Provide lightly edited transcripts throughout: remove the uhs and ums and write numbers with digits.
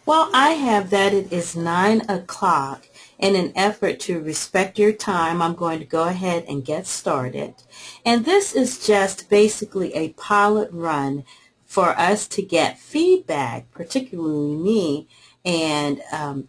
Well, I have that it is 9 o'clock. In an effort to respect your time, I'm going to go ahead and get started. And this is just basically a pilot run for us to get feedback, particularly me and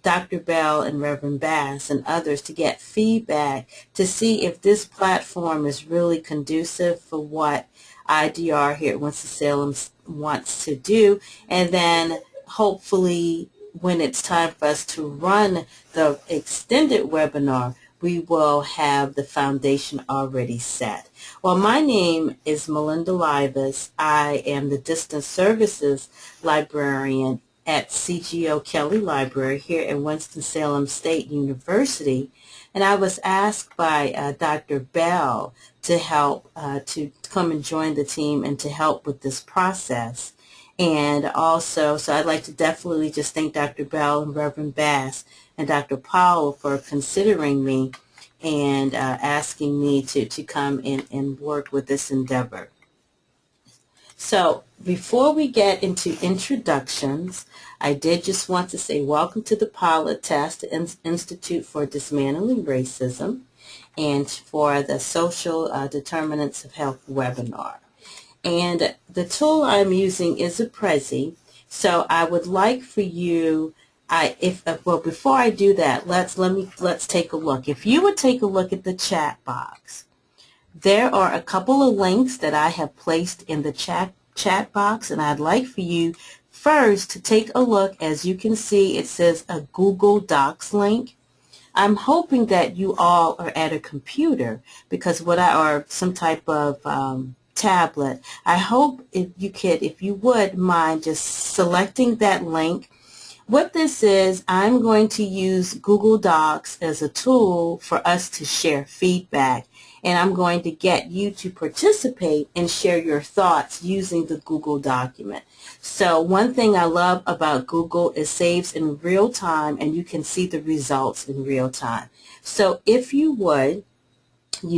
Dr. Bell and Reverend Bass and others, to get feedback to see if this platform is really conducive for what IDR here at Winston-Salem wants to do. And then hopefully when it's time for us to run the extended webinar, we will have the foundation already set. Well, my name is Melinda Livas. I am the Distance Services Librarian at CGO Kelly Library here at Winston-Salem State University. And I was asked by Dr. Bell to help to come and join the team and to help with this process. And also, so I'd like to definitely just thank Dr. Bell and Reverend Bass and Dr. Powell for considering me and asking me to come in and work with this endeavor. So before we get into introductions, I did just want to say welcome to the pilot test, Institute for Dismantling Racism, and for the Social Determinants of Health webinar. And the tool I'm using is a Prezi. So I would like for you, before I do that, let's take a look. If you would take a look at the chat box, there are a couple of links that I have placed in the chat box, and I'd like for you first to take a look. As you can see, it says a Google Docs link. I'm hoping that you all are at a computer or some type of tablet. I hope if you would mind just selecting that link. What this is, I'm going to use Google Docs as a tool for us to share feedback, and I'm going to get you to participate and share your thoughts using the Google document. So one thing I love about Google is saves in real time, and you can see the results in real time. So if you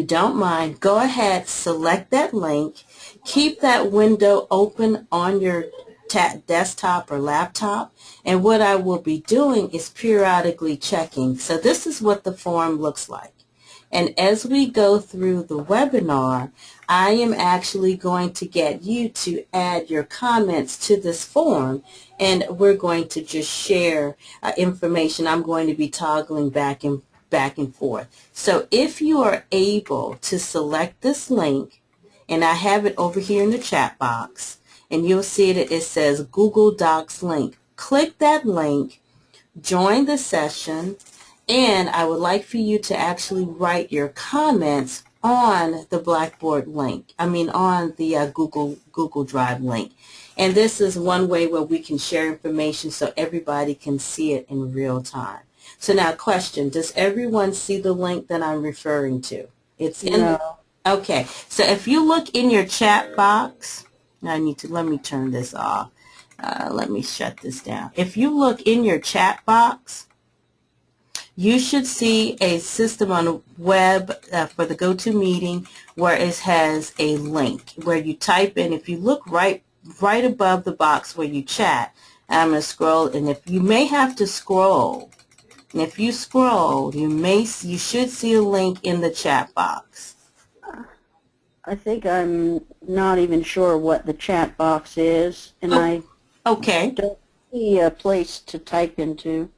don't mind, go ahead, select that link, keep that window open on your desktop or laptop, and what I will be doing is periodically checking. So this is what the form looks like. And as we go through the webinar, I am actually going to get you to add your comments to this form, and we're going to just share information. I'm going to be toggling back and forth. So if you are able to select this link, and I have it over here in the chat box, and you'll see that it says Google Docs link. Click that link, join the session, and I would like for you to actually write your comments on the Blackboard link, on the Google Drive link. And this is one way where we can share information so everybody can see it in real time. So now question, does everyone see the link that I'm referring to? It's in No. Okay, so if you look in your chat box, let me turn this off. Let me shut this down. If you look in your chat box, you should see a system on the web for the GoToMeeting where it has a link where you type in. If you look right above the box where you chat, I'm going to scroll, and if you may have to scroll, and if you scroll, you should see a link in the chat box. I think I'm not even sure what the chat box is, and I don't see a place to type into.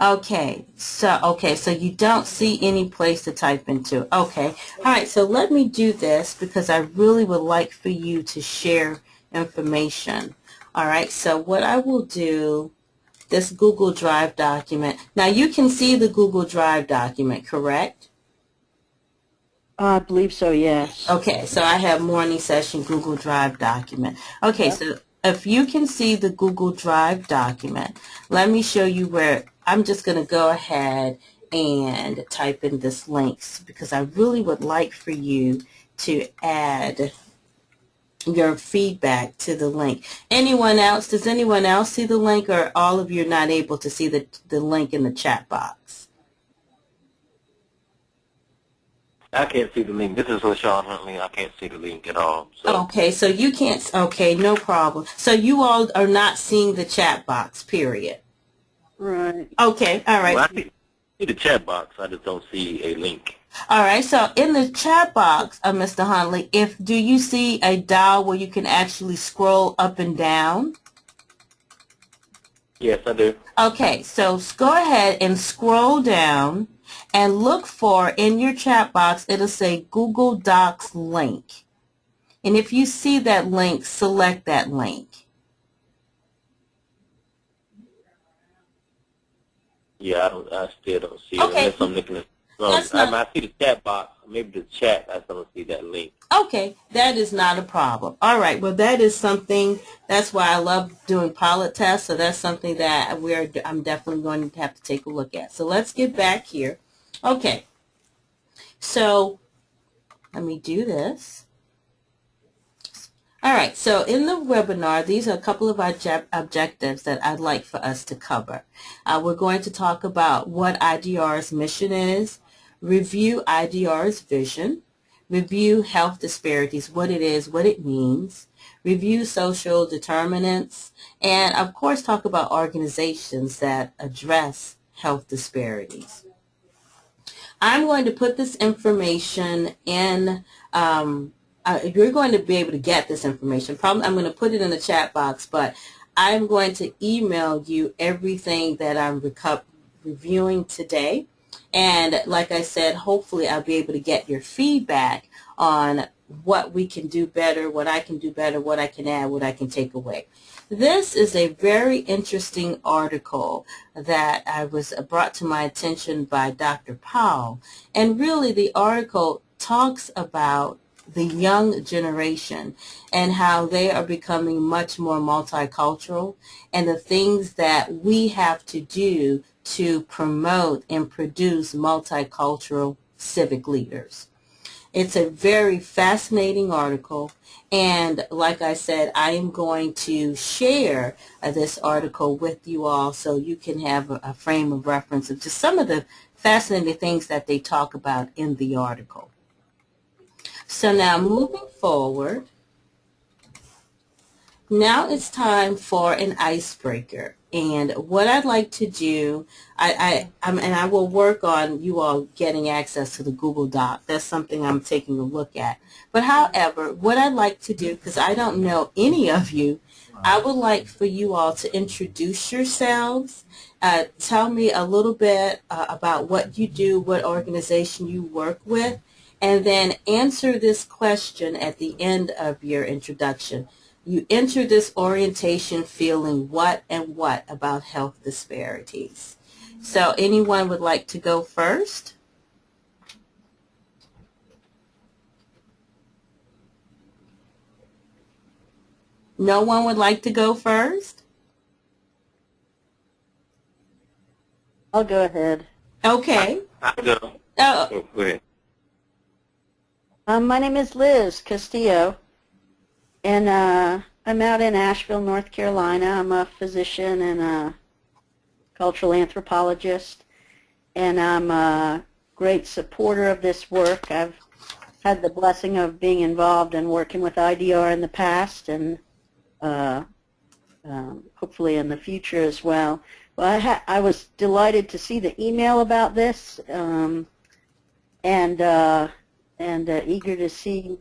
Okay, so you don't see any place to type into. Okay, all right, so let me do this because I really would like for you to share information. All right, so what I will do, this Google Drive document. Now you can see the Google Drive document, correct? I believe so, yes. Okay, so I have morning session Google Drive document. Okay, so if you can see the Google Drive document, let me show you where I'm just going to go ahead and type in this links because I really would like for you to add your feedback to the link. Anyone else? Does anyone else see the link, or all of you are not able to see the link in the chat box? I can't see the link. This is LaShawn Huntley. I can't see the link at all. So. Okay, so you can't. Okay, no problem. So you all are not seeing the chat box, period. Right. Okay, all right. Well, I see the chat box. I just don't see a link. All right, so in the chat box, Mr. Huntley, do you see a dial where you can actually scroll up and down? Yes, I do. Okay, so go ahead and scroll down and look for, in your chat box, it'll say Google Docs link. And if you see that link, select that link. Yeah, I still don't see it Okay. unless I'm looking at. I see the chat box. Maybe the chat. I still don't see that link. Okay, that is not a problem. All right, well, that is something, that's why I love doing pilot tests, so that's something that I'm definitely going to have to take a look at. So let's get back here. Okay, so let me do this. All right, so in the webinar, these are a couple of objectives that I'd like for us to cover. We're going to talk about what IDR's mission is, review IDR's vision, review health disparities, what it is, what it means, review social determinants, and of course talk about organizations that address health disparities. I'm going to put this information in, you're going to be able to get this information. Probably I'm going to put it in the chat box, but I'm going to email you everything that I'm reviewing today. And like I said, hopefully I'll be able to get your feedback on what we can do better, what I can do better, what I can add, what I can take away. This is a very interesting article that was brought to my attention by Dr. Powell. And really the article talks about the young generation and how they are becoming much more multicultural and the things that we have to do to promote and produce multicultural civic leaders. It's a very fascinating article, and like I said, I am going to share this article with you all so you can have a frame of reference of just some of the fascinating things that they talk about in the article. So now moving forward, now it's time for an icebreaker. And what I'd like to do, and I will work on you all getting access to the Google Doc. That's something I'm taking a look at. But however, what I'd like to do, because I don't know any of you, I would like for you all to introduce yourselves. Tell me a little bit about what you do, what organization you work with, and then answer this question at the end of your introduction. You enter this orientation feeling what and what about health disparities. So anyone would like to go first? No one would like to go first? I'll go ahead. Okay. I'll go. Oh. Go ahead. My name is Liz Castillo, and I'm out in Asheville, North Carolina. I'm a physician and a cultural anthropologist, and I'm a great supporter of this work. I've had the blessing of being involved and working with IDR in the past, and hopefully in the future as well. Well, I was delighted to see the email about this, and eager to see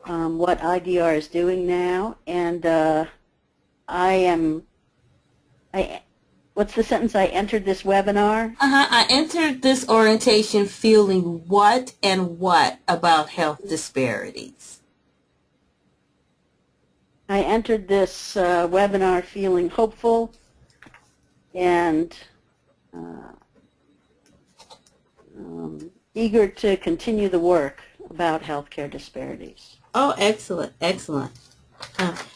what IDR is doing now. And what's the sentence? I entered this webinar? I entered this orientation feeling what and what about health disparities? I entered this webinar feeling hopeful and eager to continue the work about healthcare disparities. Oh, excellent, excellent.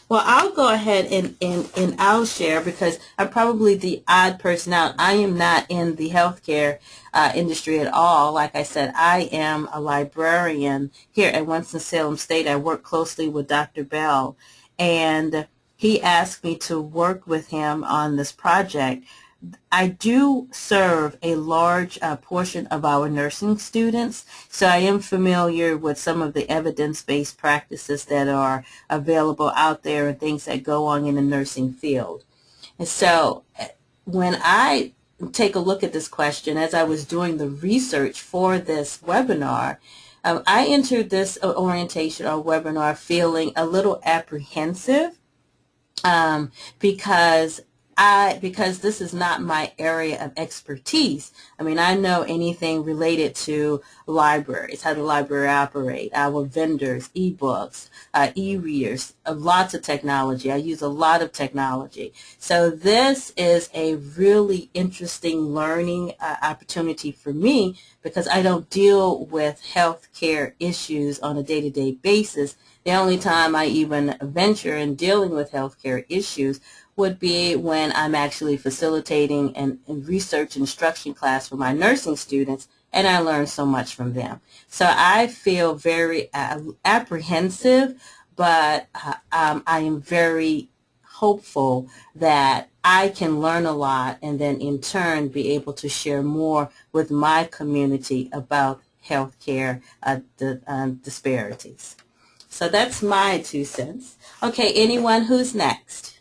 Well, I'll go ahead and I'll share because I'm probably the odd person out. I am not in the healthcare industry at all. Like I said, I am a librarian here at Winston-Salem State. I work closely with Dr. Bell, and he asked me to work with him on this project. I do serve a large portion of our nursing students, so I am familiar with some of the evidence-based practices that are available out there and things that go on in the nursing field. And so when I take a look at this question, as I was doing the research for this webinar, I entered this orientation or webinar feeling a little apprehensive because this is not my area of expertise. I mean, I know anything related to libraries, how the library operate, our vendors, e-books, e-readers, lots of technology. I use a lot of technology. So this is a really interesting learning opportunity for me because I don't deal with healthcare issues on a day-to-day basis. The only time I even venture in dealing with healthcare issues would be when I'm actually facilitating a research instruction class for my nursing students, and I learn so much from them. So I feel very apprehensive, but I am very hopeful that I can learn a lot and then in turn be able to share more with my community about healthcare disparities. So that's my 2 cents. Okay, anyone who's next?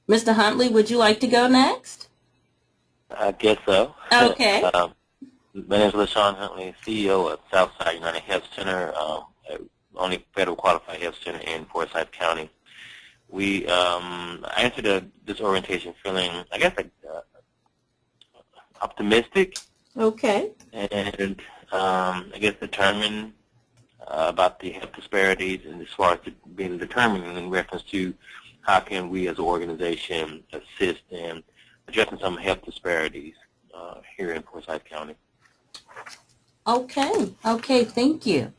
Mr. Huntley, would you like to go next? I guess so. Okay. My name is LaShawn Huntley, CEO of Southside United Health Center, only federal qualified health center in Forsyth County. I entered this orientation feeling, I guess, optimistic. Okay. And I guess determined about the health disparities, and as far as being determined in reference to how can we as an organization assist in addressing some health disparities here in Forsyth County. Okay, thank you.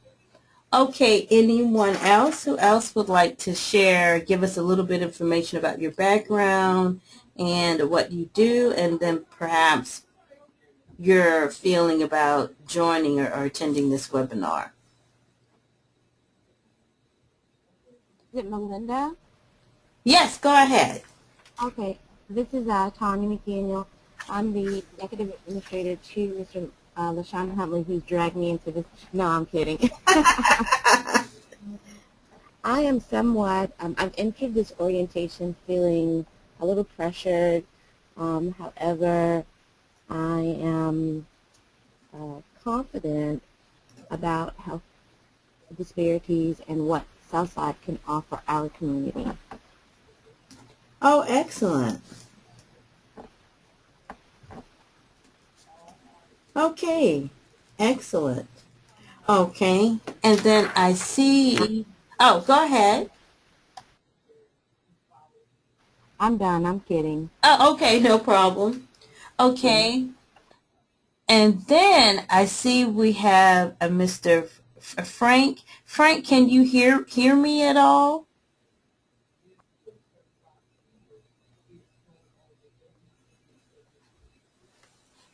Okay, anyone else? Who else would like to share, give us a little bit of information about your background and what you do, and then perhaps your feeling about joining or attending this webinar? Is it Melinda? Yes, go ahead. Okay, this is Tanya McDaniel. I'm the executive administrator to Mr. LaShawn Huntley, who's dragged me into this. No, I'm kidding. I am somewhat, I've entered this orientation feeling a little pressured. However, I am confident about health disparities and what Southside can offer our community. Oh, excellent. Okay, excellent. Okay, and then I see, oh, go ahead. I'm done, I'm kidding. Oh, okay, no problem. Okay, and then I see we have a Mr. Frank. Frank, can you hear me at all?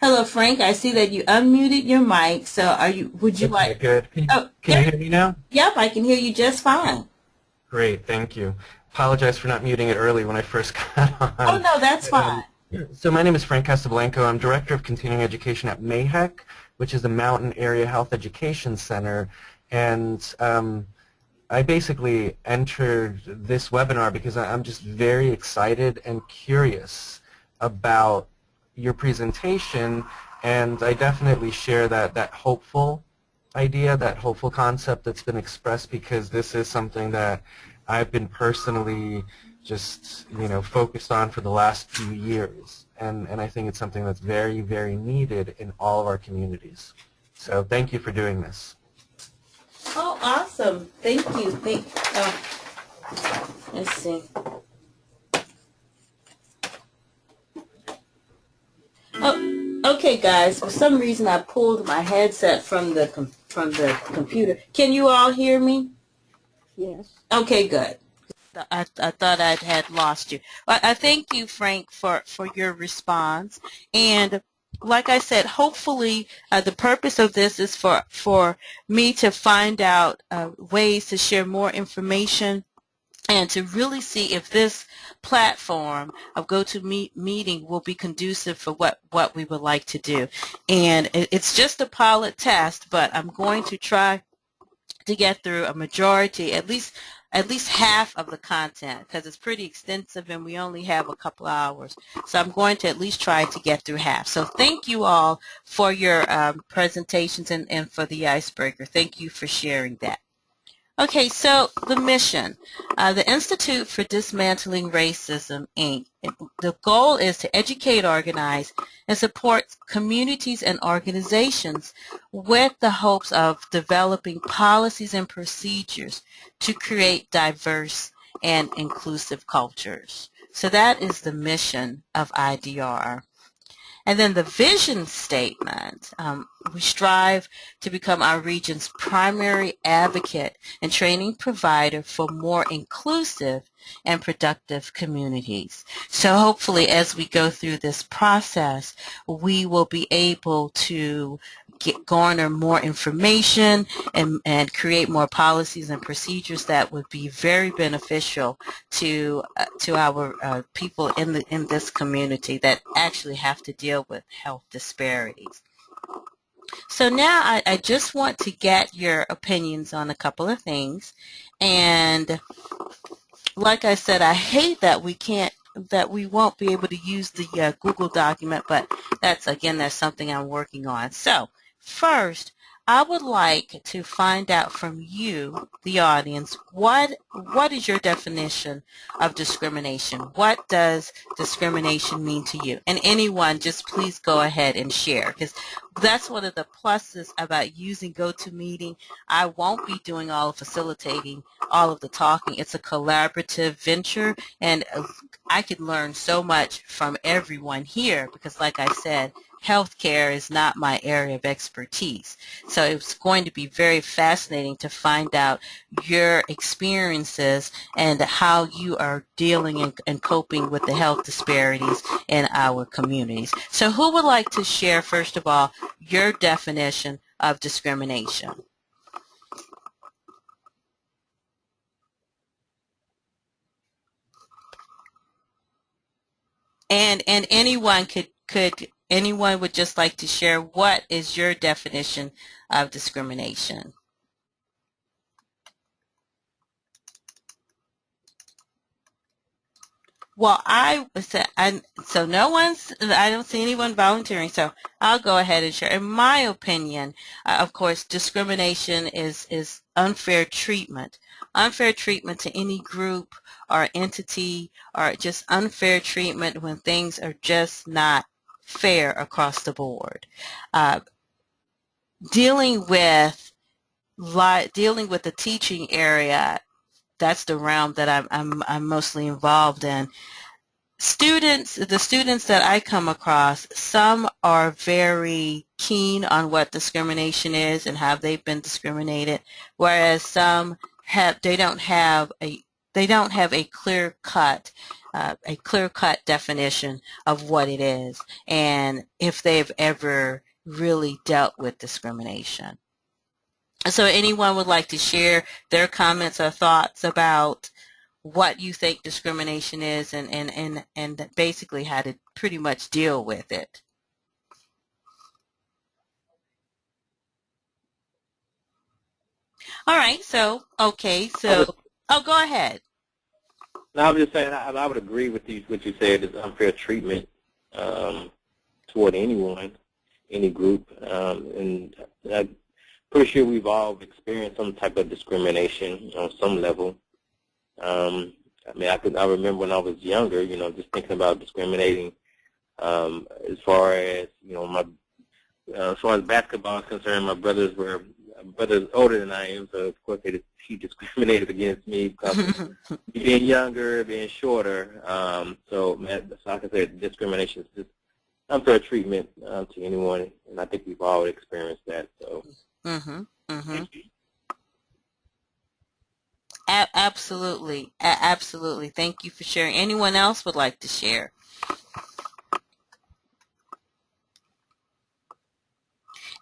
Hello, Frank. I see that you unmuted your mic. So would you like? Good. Can you hear me now? Yep, I can hear you just fine. Great, thank you. Apologize for not muting it early when I first got on. Oh, no, that's fine. So my name is Frank Casablanco. I'm Director of Continuing Education at MAHEC, which is the Mountain Area Health Education Center. And I basically entered this webinar because I'm just very excited and curious about your presentation, and I definitely share that hopeful idea, that hopeful concept that's been expressed, because this is something that I've been personally just focused on for the last few years, and I think it's something that's very, very needed in all of our communities. So thank you for doing this. Oh, awesome. Thank you. Let's see. Oh, okay, guys. For some reason, I pulled my headset from the computer. Can you all hear me? Yes. Okay, good. I thought I had lost you. I thank you, Frank, for your response. And like I said, hopefully the purpose of this is for me to find out ways to share more information and to really see if this platform of GoToMeeting will be conducive for what we would like to do. And it's just a pilot test, but I'm going to try to get through a majority, at least at least half of the content, because it's pretty extensive and we only have a couple hours. So I'm going to at least try to get through half. So thank you all for your presentations and for the icebreaker. Thank you for sharing that. Okay, so the mission. The Institute for Dismantling Racism, Inc. The goal is to educate, organize, and support communities and organizations with the hopes of developing policies and procedures to create diverse and inclusive cultures. So that is the mission of IDR. And then the vision statement, we strive to become our region's primary advocate and training provider for more inclusive and productive communities. So hopefully as we go through this process, we will be able to garner more information and create more policies and procedures that would be very beneficial to our people in this community that actually have to deal with health disparities. So now I just want to get your opinions on a couple of things, and like I said, I hate that we won't be able to use the Google document, but that's something I'm working on. So first, I would like to find out from you, the audience, what is your definition of discrimination? What does discrimination mean to you? And anyone, just please go ahead and share, because that's one of the pluses about using GoToMeeting. I won't be doing all of facilitating all of the talking. It's a collaborative venture, and I could learn so much from everyone here because, like I said, healthcare is not my area of expertise. So it's going to be very fascinating to find out your experiences and how you are dealing and coping with the health disparities in our communities. So who would like to share, first of all, your definition of discrimination? And anyone anyone would just like to share, what is your definition of discrimination? Well, I don't see anyone volunteering, so I'll go ahead and share. In my opinion, of course, discrimination is unfair treatment. Unfair treatment to any group or entity, or just unfair treatment when things are just not fair across the board. Dealing with the teaching area, that's the realm that I'm mostly involved in. The students that I come across, some are very keen on what discrimination is and how they've been discriminated, whereas some don't have a clear-cut definition of what it is and if they've ever really dealt with discrimination. So anyone would like to share their comments or thoughts about what you think discrimination is and basically how to pretty much deal with it? All right, go ahead. No, I was just saying I would agree with what you said is unfair treatment toward anyone, any group, and I'm pretty sure we've all experienced some type of discrimination on some level. I remember when I was younger, just thinking about discriminating as far as, as far as basketball is concerned, my brothers older than I am, so of course he discriminated against me because of being younger, being shorter. So like I said, discrimination is just unfair treatment to anyone, and I think we've all experienced that. So. Absolutely. Absolutely. Thank you for sharing. Anyone else would like to share?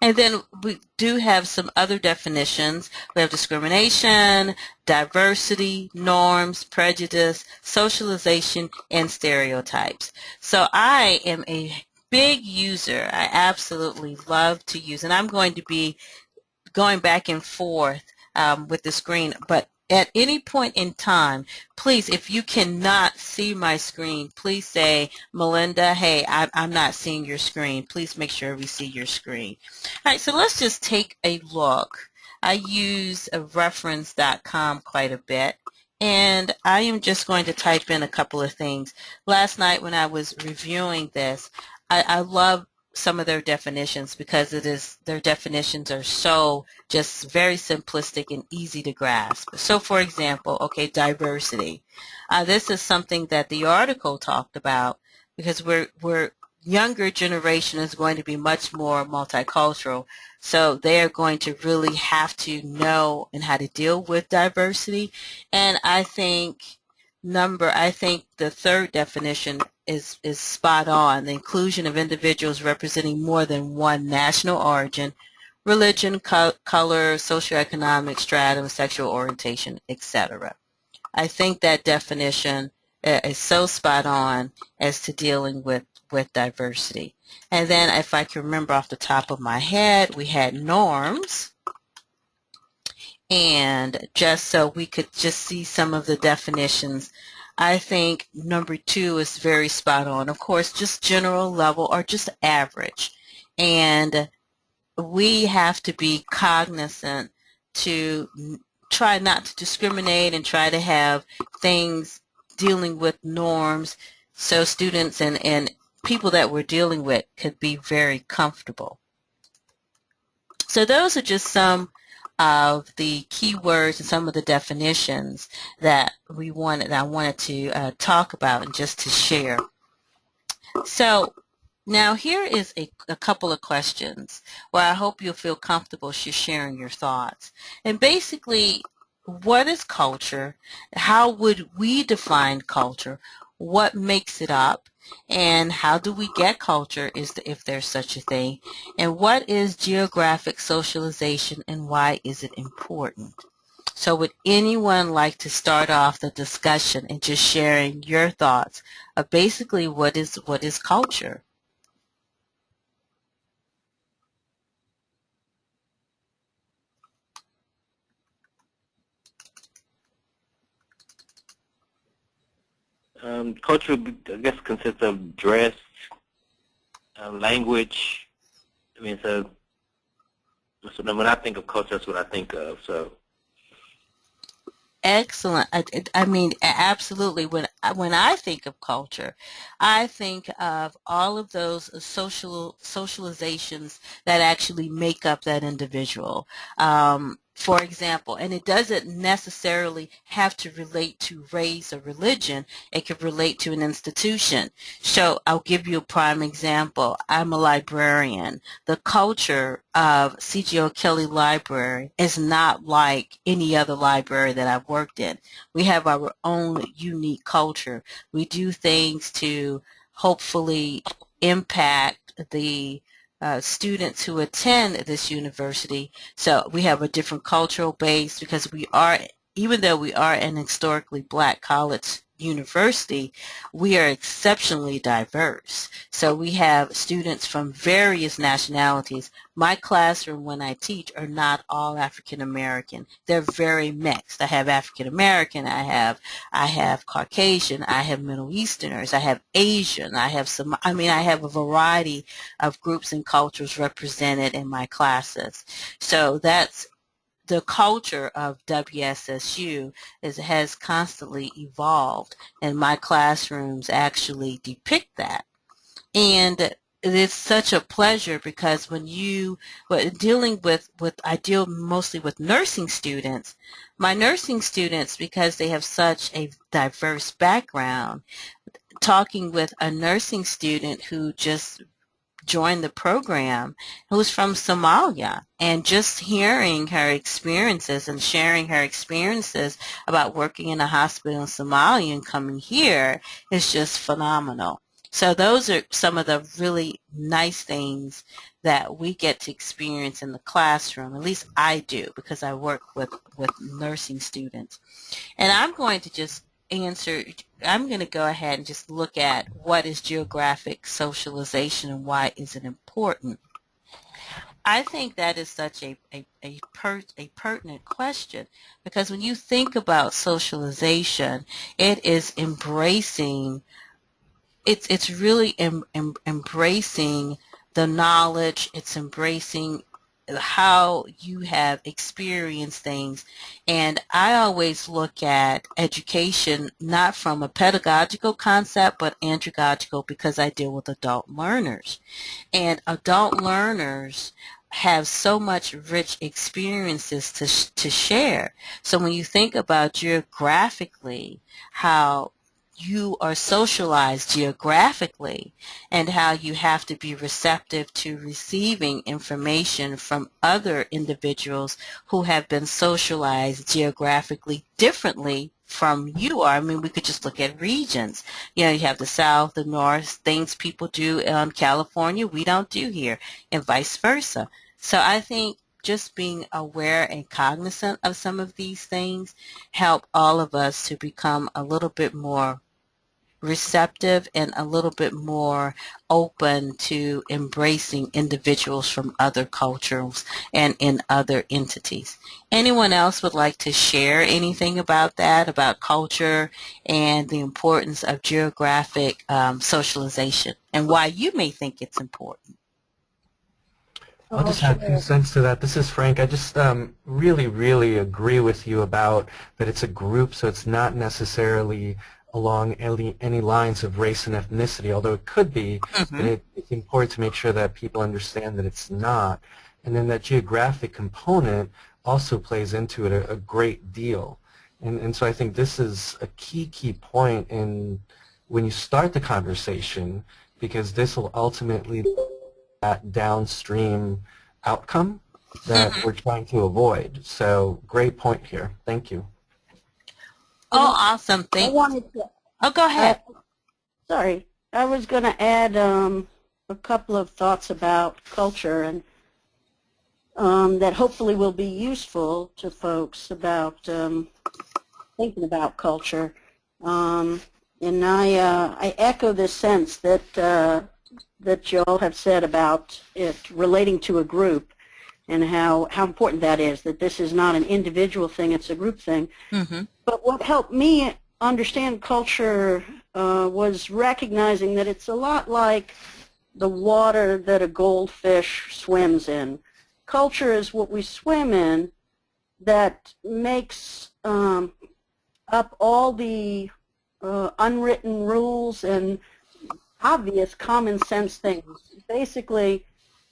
And then we do have some other definitions. We have discrimination, diversity, norms, prejudice, socialization, and stereotypes. So I am a big user. I absolutely love to use, and I'm going to be going back and forth with the screen, but at any point in time, please, if you cannot see my screen, please say, Melinda, hey, I'm not seeing your screen. Please make sure we see your screen. All right, so let's just take a look. I use reference.com quite a bit, and I am just going to type in a couple of things. Last night when I was reviewing this, I love some of their definitions because their definitions are so just very simplistic and easy to grasp. So for example, okay, diversity. This is something that the article talked about because we're younger generation is going to be much more multicultural, so they're going to really have to know and how to deal with diversity. And I think the third definition is spot on. The inclusion of individuals representing more than one national origin, religion, color, socioeconomic stratum, sexual orientation, etc. I think that definition is so spot on as to dealing with diversity. And then if I can remember off the top of my head, we had norms. And just so we could just see some of the definitions, I think number 2 is very spot on. Of course, just general level or just average. And we have to be cognizant to try not to discriminate and try to have things dealing with norms so students and people that we're dealing with could be very comfortable. So those are just some of the keywords and some of the definitions that I wanted to talk about and just to share. So now here is a couple of questions where I hope you'll feel comfortable sharing your thoughts. And basically, what is culture? How would we define culture? What makes it up? And how do we get culture, if there's such a thing? And what is geographic socialization and why is it important? So would anyone like to start off the discussion and just sharing your thoughts of basically what is culture? Culture, I guess, consists of dress, language. I mean, so when I think of culture, that's what I think of. So. Excellent. I mean, absolutely. When I think of culture, I think of all of those socializations that actually make up that individual. For example, and it doesn't necessarily have to relate to race or religion. It could relate to an institution. So I'll give you a prime example. I'm a librarian. The culture of C.G. O'Kelly Library is not like any other library that I've worked in. We have our own unique culture. We do things to hopefully impact the students who attend this university. So we have a different cultural base because even though we are an historically black college university, we are exceptionally diverse. So we have students from various nationalities. My classroom, when I teach, are not all African American. They're very mixed. I have African American, I have Caucasian, I have Middle Easterners, I have Asian, I have a variety of groups and cultures represented in my classes. So that's the culture of WSSU has constantly evolved, and my classrooms actually depict that. And it is such a pleasure because when dealing with I deal mostly with nursing students. My nursing students, because they have such a diverse background, talking with a nursing student who just joined the program who's from Somalia, and just hearing her experiences and sharing her experiences about working in a hospital in Somalia and coming here is just phenomenal. So those are some of the really nice things that we get to experience in the classroom. At least I do, because I work with nursing students. And I'm going to go ahead and just look at what is geographic socialization and why is it important. I think that is such a pertinent question, because when you think about socialization, it is embracing, it's really embracing the knowledge, it's embracing how you have experienced things. And I always look at education not from a pedagogical concept, but andragogical, because I deal with adult learners. And adult learners have so much rich experiences to share. So when you think about geographically, how you are socialized geographically and how you have to be receptive to receiving information from other individuals who have been socialized geographically differently from you are. I mean, we could just look at regions. You know, you have the South, the North, things people do in California we don't do here, and vice versa. So I think just being aware and cognizant of some of these things help all of us to become a little bit more receptive and a little bit more open to embracing individuals from other cultures and in other entities. Anyone else would like to share anything about that, about culture and the importance of geographic socialization, and why you may think it's important? I'll just add 2 cents to that. This is Frank. I just really, really agree with you about that it's a group, so it's not necessarily along any lines of race and ethnicity, although it could be, but it's important to make sure that people understand that it's not. And then that geographic component also plays into it a great deal. And so I think this is a key point in when you start the conversation, because this will ultimately that downstream outcome that we're trying to avoid. So great point here. Thank you. Oh, awesome. I wanted to, Oh, go ahead. sorry, I was going to add a couple of thoughts about culture, and that hopefully will be useful to folks about thinking about culture. And I echo this sense that that you all have said about it relating to a group, and how important that is, that this is not an individual thing, it's a group thing. But what helped me understand culture was recognizing that it's a lot like the water that a goldfish swims in. Culture is what we swim in that makes up all the unwritten rules and obvious common sense things. Basically,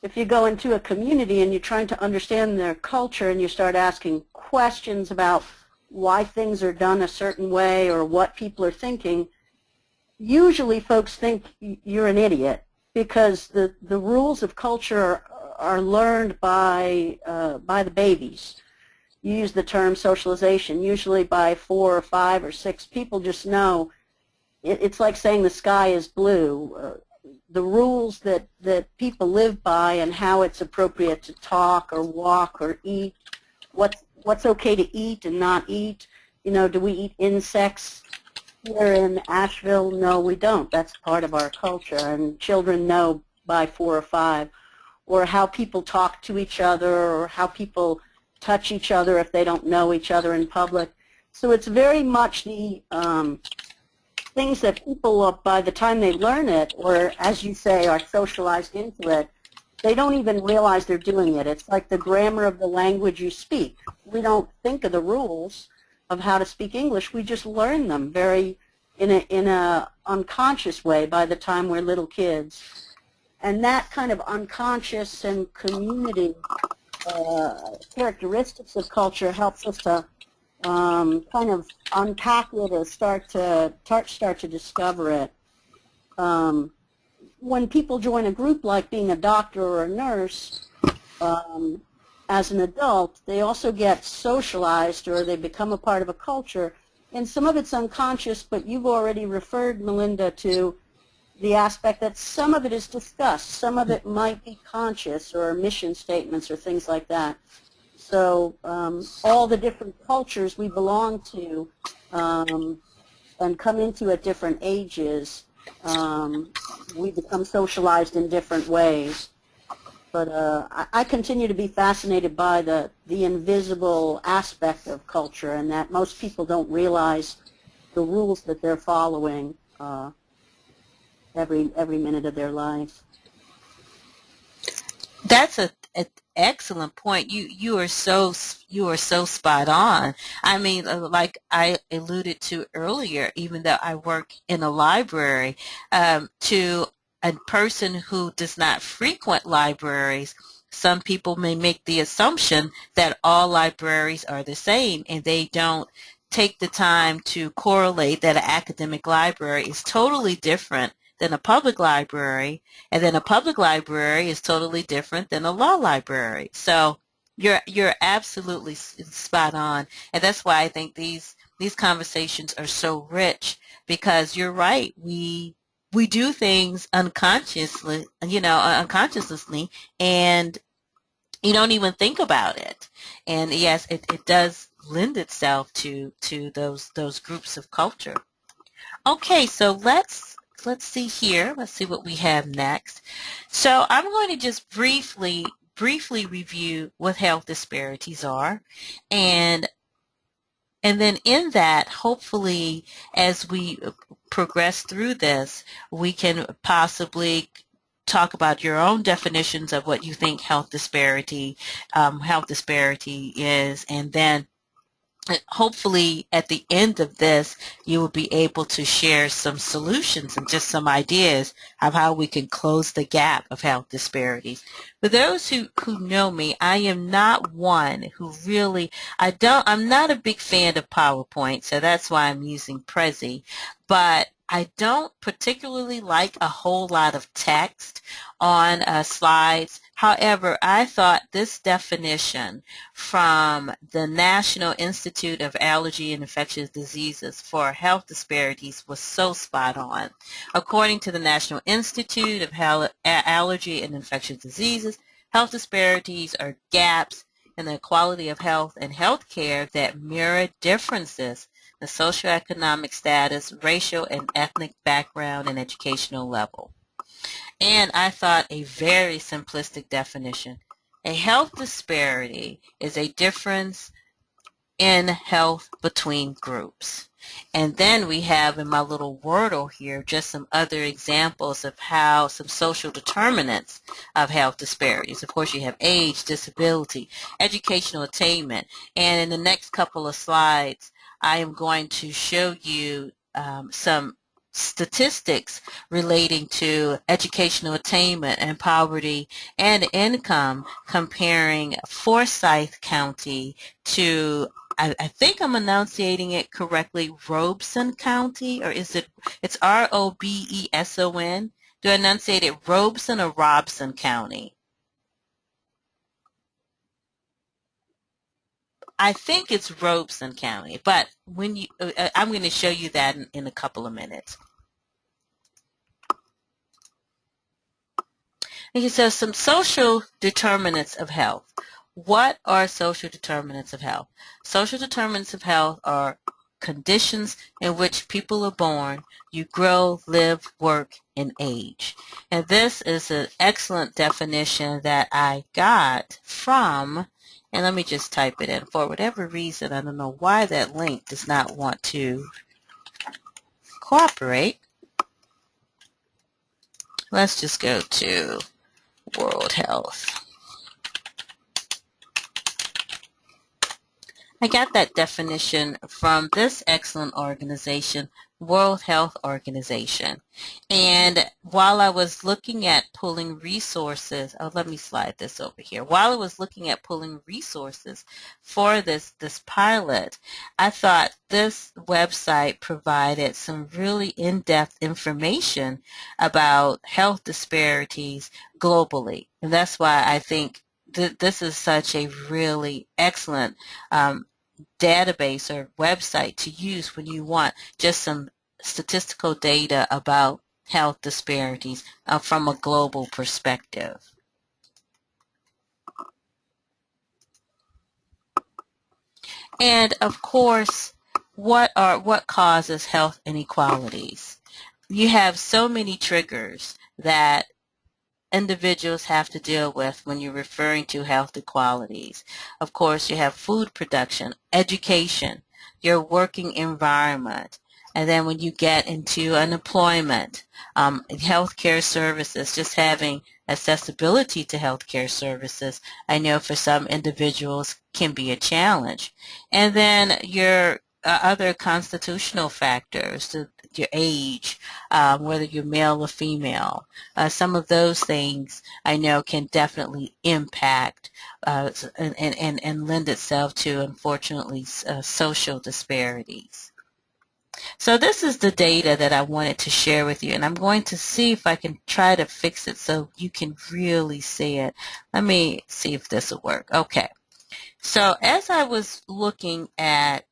if you go into a community and you're trying to understand their culture and you start asking questions about why things are done a certain way or what people are thinking, usually folks think you're an idiot, because the rules of culture are learned by the babies. You use the term socialization. Usually by 4 or 5 or 6 people just know. It's like saying the sky is blue. The rules that people live by and how it's appropriate to talk or walk or eat, what's okay to eat and not eat. You know, do we eat insects here in Asheville? No, we don't. That's part of our culture, and children know by 4 or 5. Or how people talk to each other, or how people touch each other if they don't know each other in public. So it's very much the things that people, by the time they learn it, or as you say, are socialized into it, they don't even realize they're doing it. It's like the grammar of the language you speak. We don't think of the rules of how to speak English. We just learn them in a unconscious way by the time we're little kids. And that kind of unconscious and community characteristics of culture helps us to kind of unpack it or start to discover it. When people join a group, like being a doctor or a nurse, as an adult, they also get socialized, or they become a part of a culture. And some of it's unconscious, but you've already referred, Melinda, to the aspect that some of it is discussed. Some of it might be conscious, or mission statements or things like that. So all the different cultures we belong to and come into at different ages, we become socialized in different ways. But I continue to be fascinated by the invisible aspect of culture, and that most people don't realize the rules that they're following every minute of their life. That's a excellent point. You are so spot on. I mean, like I alluded to earlier, even though I work in a library, to a person who does not frequent libraries, some people may make the assumption that all libraries are the same, and they don't take the time to correlate that an academic library is totally different than a public library, and then a public library is totally different than a law library. So you're absolutely spot on, and that's why I think these conversations are so rich, because you're right. We do things unconsciously, unconsciously, and you don't even think about it. And yes, it does lend itself to those groups of culture. Okay, so let's see here. Let's see what we have next. So I'm going to just briefly review what health disparities are, and then in that, hopefully, as we progress through this, we can possibly talk about your own definitions of what you think health disparity is, and then hopefully at the end of this you will be able to share some solutions and just some ideas of how we can close the gap of health disparities. For those who know me, I am not one who really, I'm not a big fan of PowerPoint, so that's why I'm using Prezi, but I don't particularly like a whole lot of text on slides. However, I thought this definition from the National Institute of Allergy and Infectious Diseases for health disparities was so spot on. According to the National Institute of Allergy and Infectious Diseases, health disparities are gaps in the quality of health and health care that mirror differences in socioeconomic status, racial and ethnic background, and educational level. And I thought a very simplistic definition. A health disparity is a difference in health between groups. And then we have in my little Wordle here just some other examples of how some social determinants of health disparities. Of course, you have age, disability, educational attainment, and in the next couple of slides, I am going to show you some statistics relating to educational attainment and poverty and income, comparing Forsyth County to, I think I'm enunciating it correctly, Robeson County, or it's Robeson? Do I enunciate it Robeson or Robson County? I think it's Robeson County, but when I'm going to show you that in a couple of minutes. Okay, so some social determinants of health. What are social determinants of health? Social determinants of health are conditions in which people are born, you grow, live, work, and age. And this is an excellent definition that I got from, and let me just type it in. For whatever reason, I don't know why that link does not want to cooperate. Let's just go to World Health. I got that definition from this excellent organization, World Health Organization. And while I was looking at pulling resources, let me slide this over here. While I was looking at pulling resources for this pilot, I thought this website provided some really in-depth information about health disparities globally. And that's why I think this is such a really excellent database or website to use when you want just some statistical data about health disparities from a global perspective. And of course, what causes health inequalities? You have so many triggers that individuals have to deal with when you're referring to health equalities. Of course, you have food production, education, your working environment, and then when you get into unemployment, healthcare services, just having accessibility to healthcare services, I know for some individuals can be a challenge. And then your other constitutional factors, your age, whether you're male or female, some of those things I know can definitely impact and lend itself to, unfortunately, social disparities. So this is the data that I wanted to share with you, and I'm going to see if I can try to fix it so you can really see it. Let me see if this will work. Okay. So as I was looking at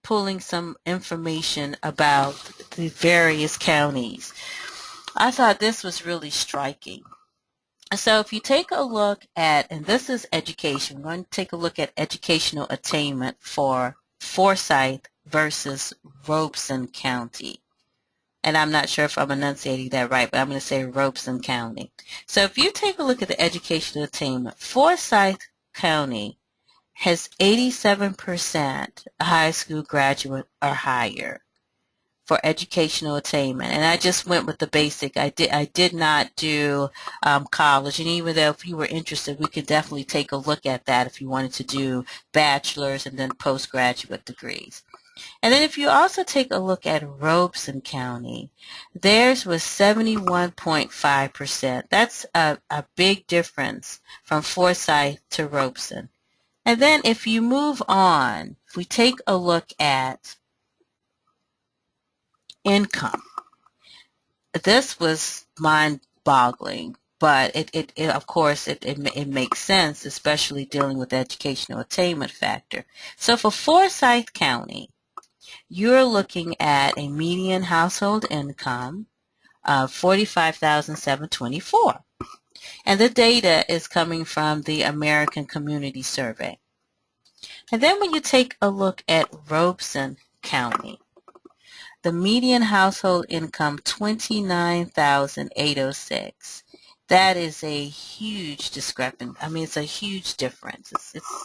pulling some information about the various counties, I thought this was really striking. So if you take a look at, and this is education, we're going to take a look at educational attainment for Forsyth versus Robeson County. And I'm not sure if I'm enunciating that right, but I'm going to say Robeson County. So if you take a look at the educational attainment, Forsyth County has 87% high school graduate or higher for educational attainment, and I just went with the basic. I did not do college, and even though if you were interested, we could definitely take a look at that if you wanted to do bachelor's and then postgraduate degrees. And then if you also take a look at Robeson County, theirs was 71.5%. That's a big difference from Forsyth to Robeson. And then if you move on, if we take a look at income, this was mind-boggling, but it of course it makes sense, especially dealing with the educational attainment factor. So for Forsyth County, you're looking at a median household income of $45,724, and the data is coming from the American Community Survey. And then when you take a look at Robeson County, the median household income, $29,806. That is a huge discrepancy. I mean, it's a huge difference.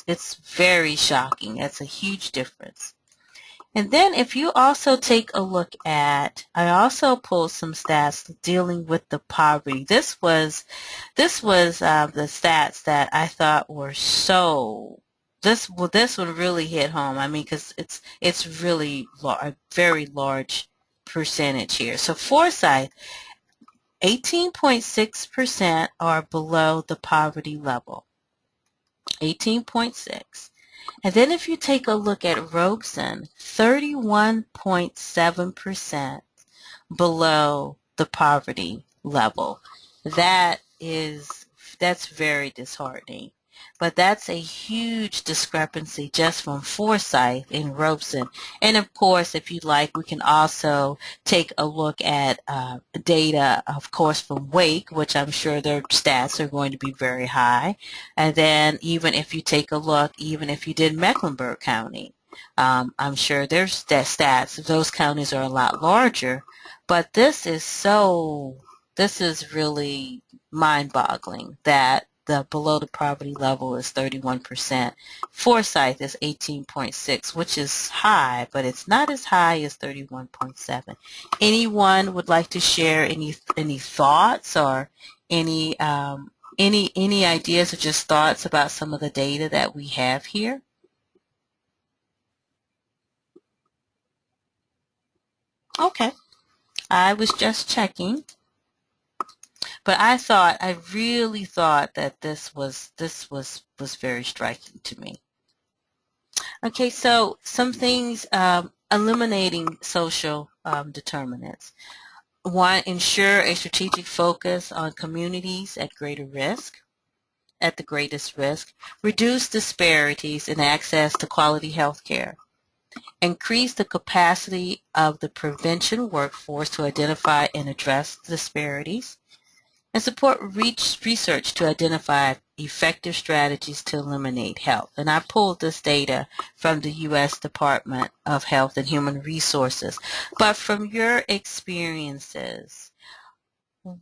It's very shocking. That's a huge difference. And then if you also take a look at, I also pulled some stats dealing with the poverty. This was the stats that I thought were so. This one really hit home. I mean, because it's really a very large percentage here. So Forsyth, 18.6% are below the poverty level. 18.6. And then if you take a look at Robeson, 31.7% below the poverty level. That's very disheartening. But that's a huge discrepancy just from Forsyth and Robeson. And of course, if you'd like, we can also take a look at data, of course, from Wake, which I'm sure their stats are going to be very high. And then even if you take a look, even if you did Mecklenburg County, I'm sure there's stats. Those counties are a lot larger. But this is really mind-boggling that the below the poverty level is 31%. Forsyth is 18.6, which is high, but it's not as high as 31.7. Anyone would like to share any thoughts or any ideas or just thoughts about some of the data that we have here? Okay, I was just checking. But I really thought that this was very striking to me. Okay, so some things, eliminating social determinants. One, ensure a strategic focus on communities at the greatest risk. Reduce disparities in access to quality health care. Increase the capacity of the prevention workforce to identify and address disparities. And support research to identify effective strategies to eliminate health. And I pulled this data from the U.S. Department of Health and Human Resources. But from your experiences,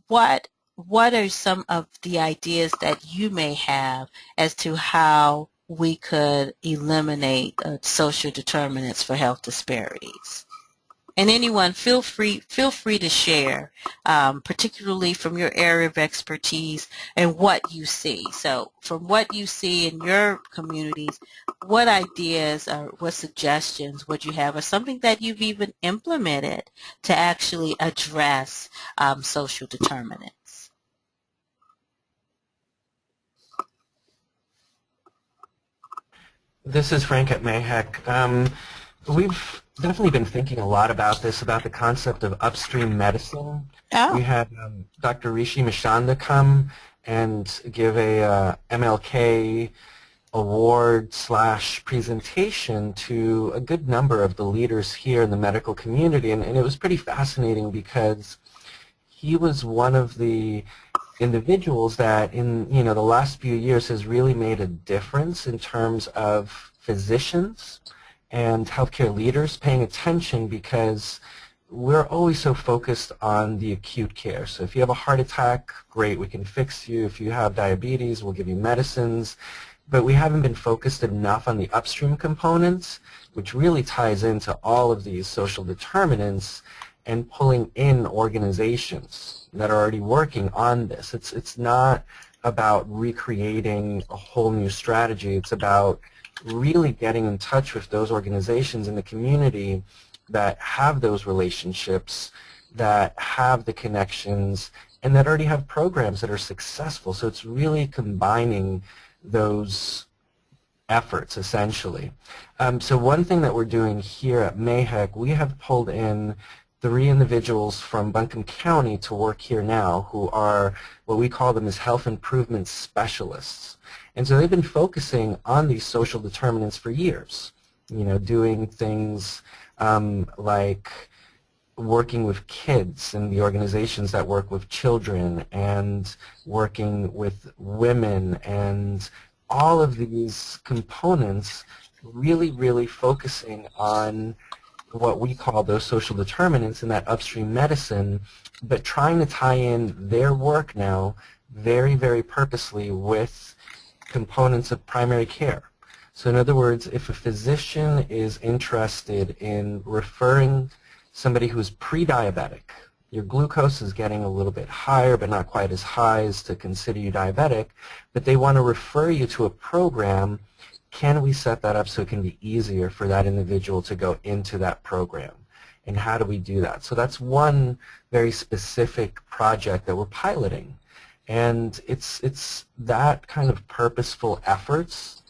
what what are some of the ideas that you may have as to how we could eliminate social determinants for health disparities? And anyone, feel free to share, particularly from your area of expertise and what you see. So from what you see in your communities, what ideas or what suggestions would you have, or something that you've even implemented to actually address social determinants? This is Frank at Mayhec. We've definitely been thinking a lot about this, about the concept of upstream medicine. We Oh, had Dr. Rishi Mishanda come and give a MLK award / presentation to a good number of the leaders here in the medical community, and it was pretty fascinating because he was one of the individuals that in the last few years has really made a difference in terms of physicians and healthcare leaders paying attention, because we're always so focused on the acute care. So if you have a heart attack, great, we can fix you. If you have diabetes, we'll give you medicines. But we haven't been focused enough on the upstream components, which really ties into all of these social determinants, and pulling in organizations that are already working on this. It's not about recreating a whole new strategy. It's about really getting in touch with those organizations in the community that have those relationships, that have the connections, and that already have programs that are successful. So it's really combining those efforts, essentially. So one thing that we're doing here at Mayhec, we have pulled in 3 individuals from Buncombe County to work here now, who are what we call them as health improvement specialists. And so they've been focusing on these social determinants for years, doing things like working with kids and the organizations that work with children, and working with women, and all of these components, really, really focusing on what we call those social determinants in that upstream medicine, but trying to tie in their work now very, very purposely with components of primary care. So in other words, if a physician is interested in referring somebody who's pre-diabetic, your glucose is getting a little bit higher but not quite as high as to consider you diabetic, but they want to refer you to a program, can we set that up so it can be easier for that individual to go into that program? And how do we do that? So that's one very specific project that we're piloting. And it's that kind of purposeful efforts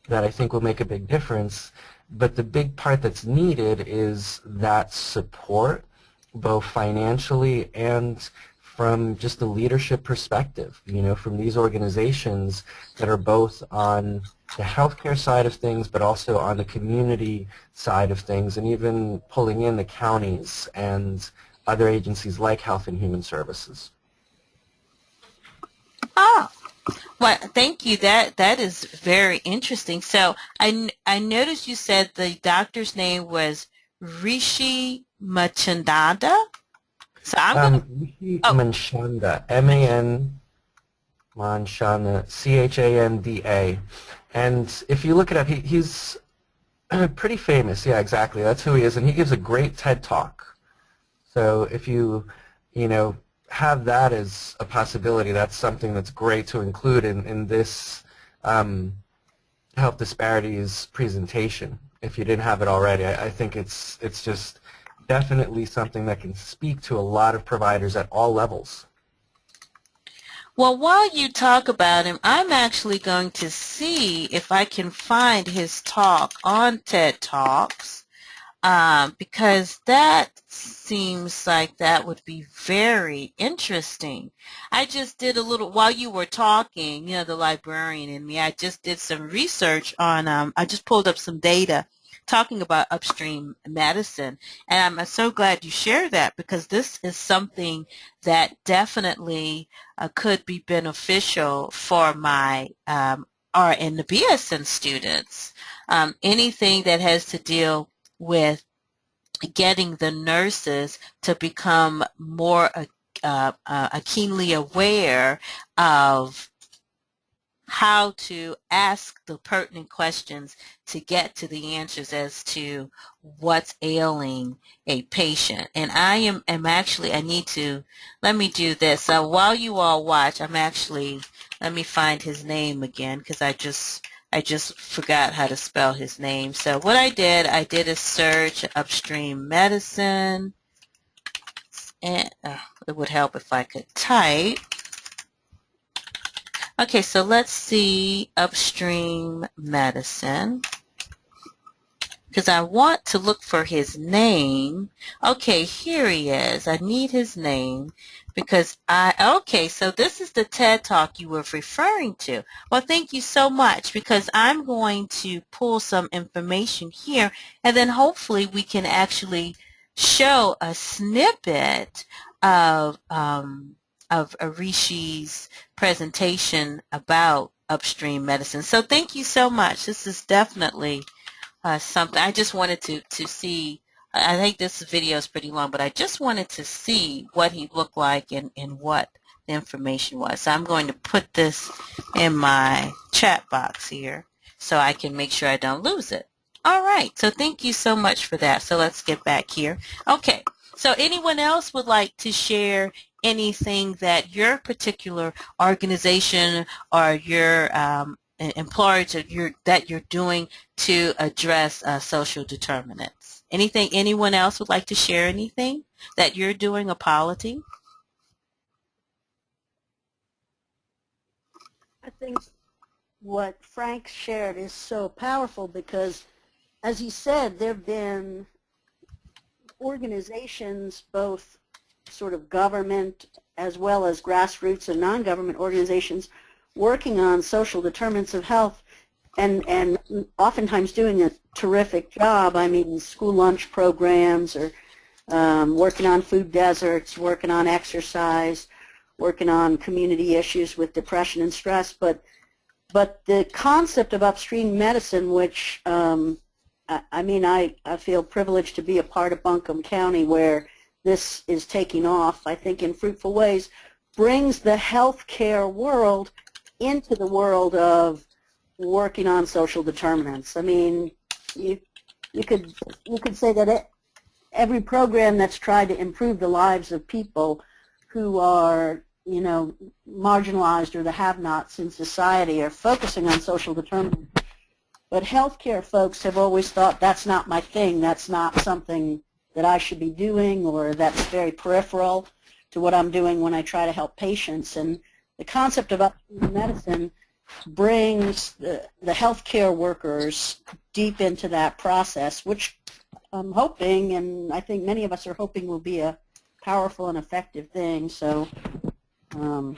that I think will make a big difference. But the big part that's needed is that support, both financially and from just a leadership perspective, from these organizations that are both on the healthcare side of things, but also on the community side of things, and even pulling in the counties and other agencies like Health and Human Services. oh, well, thank you. That is very interesting. So I noticed you said the doctor's name was Rishi Machandanda. So I'm going to, Rishi oh, Manchanda, M-A-N, Manchanda, C-H-A-N-D-A. And if you look it up, he's pretty famous. Yeah, exactly. That's who he is. And he gives a great TED Talk. So if you have that as a possibility, that's something that's great to include in this health disparities presentation. If you didn't have it already, I think it's just definitely something that can speak to a lot of providers at all levels. well, while you talk about him, I'm actually going to see if I can find his talk on TED Talks. Because that seems like that would be very interesting. I just did a little, while you were talking, the librarian in me, I just did some research on, I just pulled up some data talking about upstream medicine, and I'm so glad you shared that, because this is something that definitely could be beneficial for my RN to BSN students. Anything that has to deal with getting the nurses to become more keenly aware of how to ask the pertinent questions to get to the answers as to what's ailing a patient. And am actually, I need to, let me do this. So while you all watch, let me find his name again, because I just forgot how to spell his name. So what I did a search upstream medicine, and it would help if I could type. Okay, so let's see upstream medicine, because I want to look for his name. Okay, here he is. I need his name because okay, so this is the TED Talk you were referring to. Well, thank you so much, because I'm going to pull some information here, and then hopefully we can actually show a snippet of Arishi's presentation about upstream medicine. So thank you so much. This is definitely something. I just wanted to see. I think this video is pretty long, but I just wanted to see what he looked like and what the information was. So I'm going to put this in my chat box here so I can make sure I don't lose it. All right. So thank you so much for that. So let's get back here. Okay. So anyone else would like to share anything that your particular organization or your employer that you're doing to address social determinants? Anyone else would like to share anything that you're doing, a polity? I think what Frank shared is so powerful because, as he said, there have been organizations, both sort of government as well as grassroots and non-government organizations, working on social determinants of health and oftentimes doing a terrific job. I mean, school lunch programs, or working on food deserts, working on exercise, working on community issues with depression and stress. But the concept of upstream medicine, which I feel privileged to be a part of Buncombe County where this is taking off, I think, in fruitful ways, brings the healthcare world into the world of working on social determinants. I mean, you could say that every program that's tried to improve the lives of people who are, marginalized or the have-nots in society are focusing on social determinants. But healthcare folks have always thought that's not my thing, that's not something that I should be doing, or that's very peripheral to what I'm doing when I try to help patients. And the concept of upstream medicine brings the healthcare workers deep into that process, which I'm hoping, and I think many of us are hoping, will be a powerful and effective thing. So, I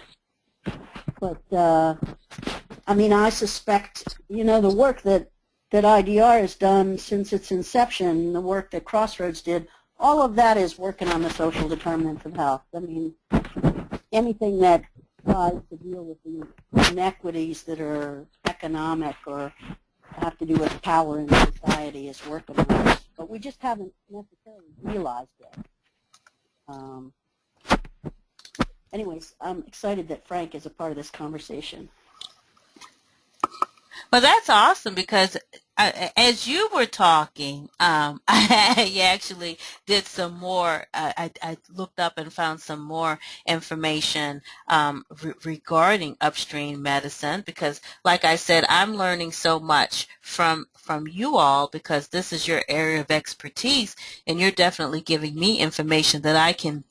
suspect, the work that IDR has done since its inception, the work that Crossroads did, all of that is working on the social determinants of health. I mean, anything that tries to deal with the inequities that are economic or have to do with power in society is working on this. But we just haven't necessarily realized it. Anyways, I'm excited that Frank is a part of this conversation. Well, that's awesome, because as you were talking, I actually did some more. I looked up and found some more information regarding upstream medicine, because, like I said, I'm learning so much from you all, because this is your area of expertise, and you're definitely giving me information that I can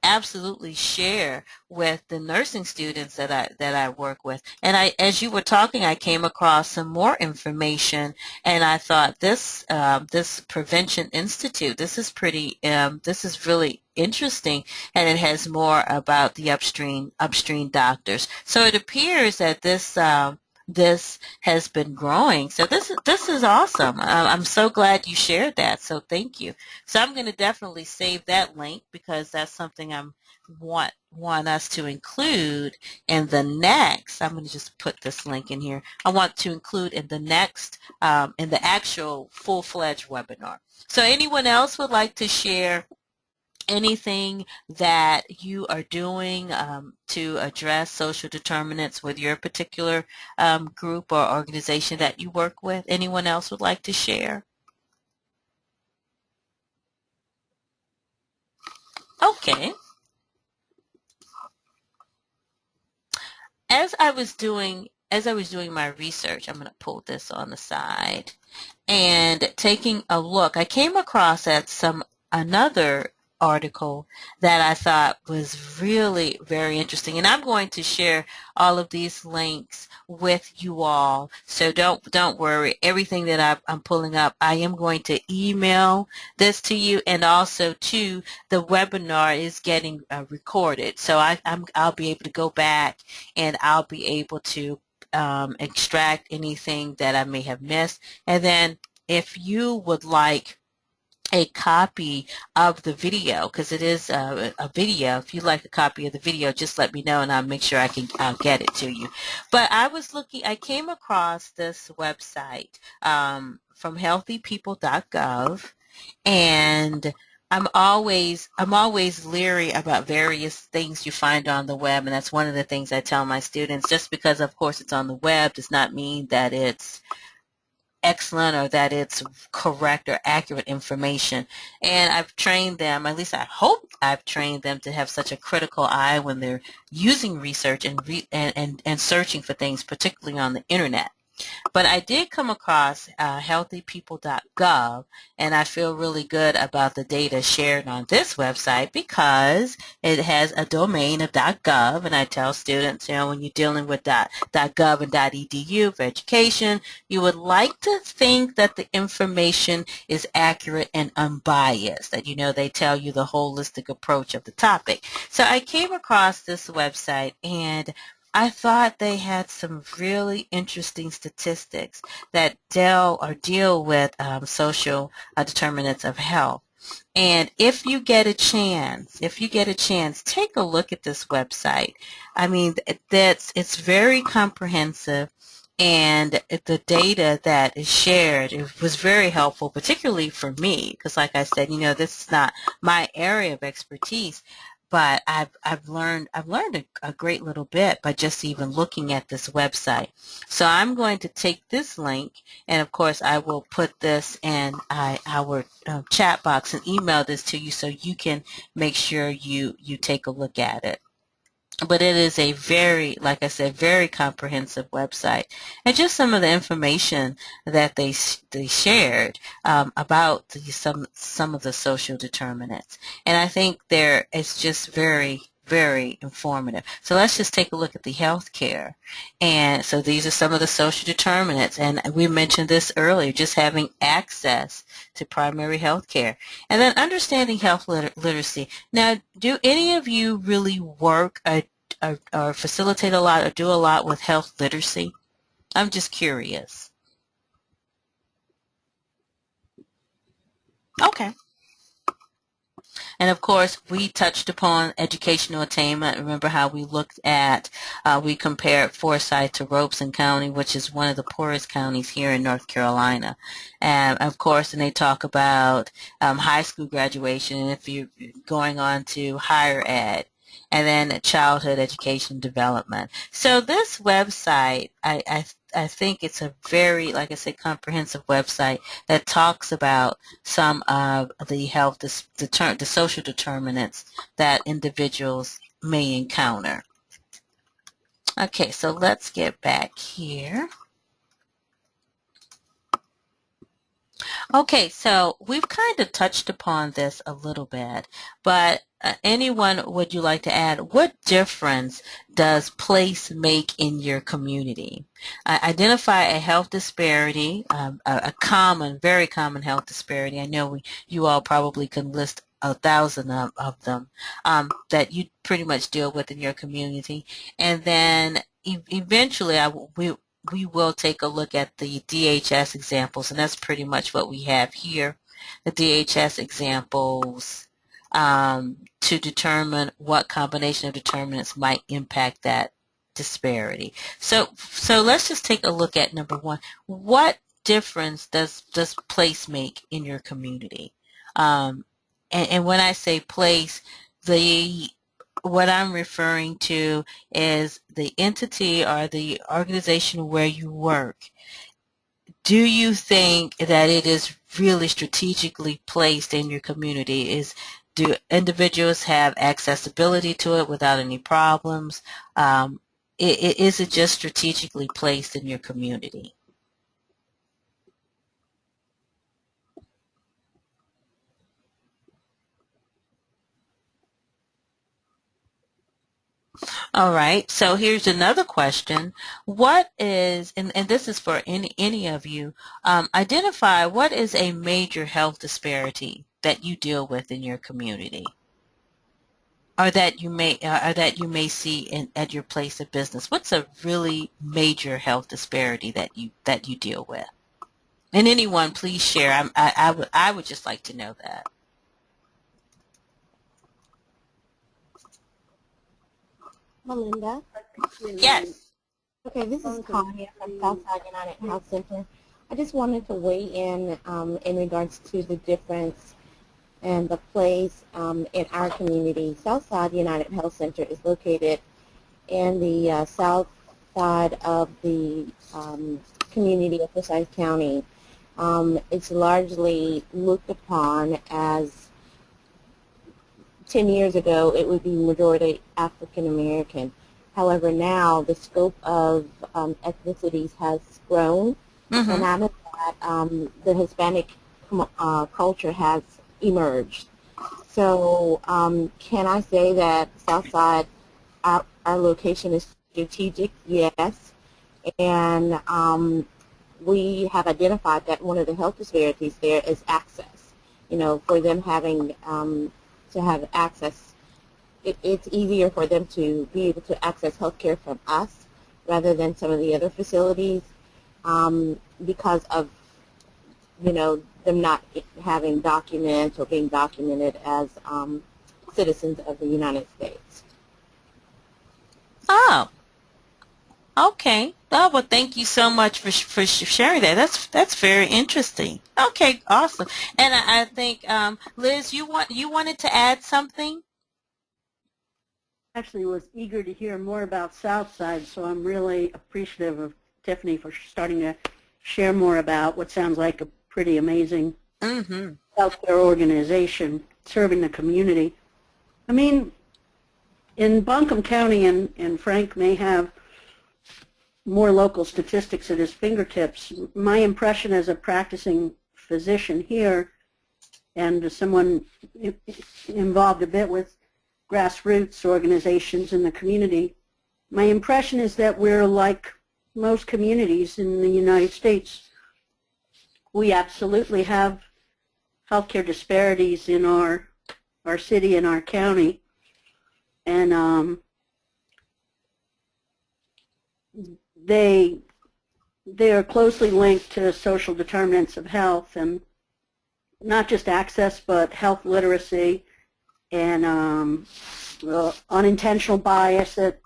absolutely share with the nursing students that I work with. And as you were talking, I came across some more information, and I thought this Prevention Institute, this is really interesting, and it has more about the upstream doctors. So it appears that this has been growing. So this is awesome. I'm so glad you shared that. So thank you. So I'm going to definitely save that link, because that's something I want us to include in the next. I'm going to just put this link in here. I want to include in the next, in the actual full-fledged webinar. So anyone else would like to share anything that you are doing to address social determinants with your particular group or organization that you work with? Anyone else would like to share? Okay. As I was doing my research, I'm going to pull this on the side and taking a look, I came across another article that I thought was really very interesting, and I'm going to share all of these links with you all. So don't worry. Everything that I'm pulling up, I am going to email this to you, and also too, the webinar is getting recorded, so I'll be able to go back and I'll be able to extract anything that I may have missed. And then if you would like a copy of the video, because it is a video, if you'd like a copy of the video, just let me know and I'll make sure I'll get it to you. But I came across this website from healthypeople.gov, and I'm always leery about various things you find on the web, and that's one of the things I tell my students. Just because, of course, it's on the web does not mean that it's excellent or that it's correct or accurate information. And I've trained them, at least I hope I've trained them to have such a critical eye when they're using research and searching for things, particularly on the internet. But I did come across healthypeople.gov, and I feel really good about the data shared on this website because it has a domain of .gov, and I tell students, when you're dealing with .gov and .edu for education, you would like to think that the information is accurate and unbiased, that they tell you the holistic approach of the topic. So I came across this website, and I thought they had some really interesting statistics that deal with social determinants of health. And if you get a chance, take a look at this website. I mean, it's very comprehensive, and the data that is shared, it was very helpful, particularly for me, because like I said, this is not my area of expertise. But I've learned a great little bit by just even looking at this website. So I'm going to take this link, and of course I will put this in our chat box and email this to you so you can make sure you take a look at it. But it is a very, like I said, very comprehensive website, and just some of the information that they shared about some of the social determinants, and I think it's just very, very informative. So let's just take a look at the healthcare, and so these are some of the social determinants, and we mentioned this earlier, just having access to primary health care, and then understanding health literacy. Now, do any of you really work or facilitate a lot or do a lot with health literacy? I'm just curious. Okay. And of course, we touched upon educational attainment. Remember how we looked at, we compared Forsyth to Robeson County, which is one of the poorest counties here in North Carolina. And of course, and they talk about high school graduation, and if you're going on to higher ed, and then childhood education development. So this website, I think it's a very, like I said, comprehensive website that talks about some of the the social determinants that individuals may encounter. Okay, so let's get back here. Okay, so we've kind of touched upon this a little bit, but anyone, would you like to add, what difference does place make in your community? Identify a health disparity, a common, very common health disparity. I know you all probably can list 1,000 of them that you pretty much deal with in your community. And then eventually we will take a look at the DHS examples, and that's pretty much what we have here, the DHS examples, to determine what combination of determinants might impact that disparity. So let's just take a look at number one. What difference does place make in your community? and when I say place, what I'm referring to is the entity or the organization where you work. Do you think that it is really strategically placed in your community? Do individuals have accessibility to it without any problems? Is it just strategically placed in your community? All right, so here's another question. What is, and this is for any of you, identify what is a major health disparity that you deal with in your community, or that you may see at your place of business. What's a really major health disparity that you deal with? And anyone, please share. I would just like to know that. Melinda? Yes. Okay, this is Tanya from Southside United Health Center. I just wanted to weigh in regards to the difference and the place in our community. Southside United Health Center is located in the south side of the community of Forsyth County. It's largely looked upon as, 10 years ago, it would be majority African American. However, now the scope of ethnicities has grown, and out of that, the Hispanic culture has emerged. So can I say that Southside, our location is strategic? Yes. And we have identified that one of the health disparities there is access. You know, for them having to have access, it's easier for them to be able to access health care from us rather than some of the other facilities because of, you know, them not having documents or being documented as citizens of the United States. Oh, okay. Oh, well, thank you so much for sharing that. That's very interesting. Okay, awesome. And I think Liz, you wanted to add something? Actually was eager to hear more about Southside, so I'm really appreciative of Tiffany for starting to share more about what sounds like a pretty amazing healthcare organization serving the community. I mean, in Buncombe County, and Frank may have more local statistics at his fingertips, my impression as a practicing physician here and as someone involved a bit with grassroots organizations in the community, my impression is that we're like most communities in the United States. We absolutely have healthcare disparities in our city and our county, and they are closely linked to social determinants of health, and not just access but health literacy and unintentional bias that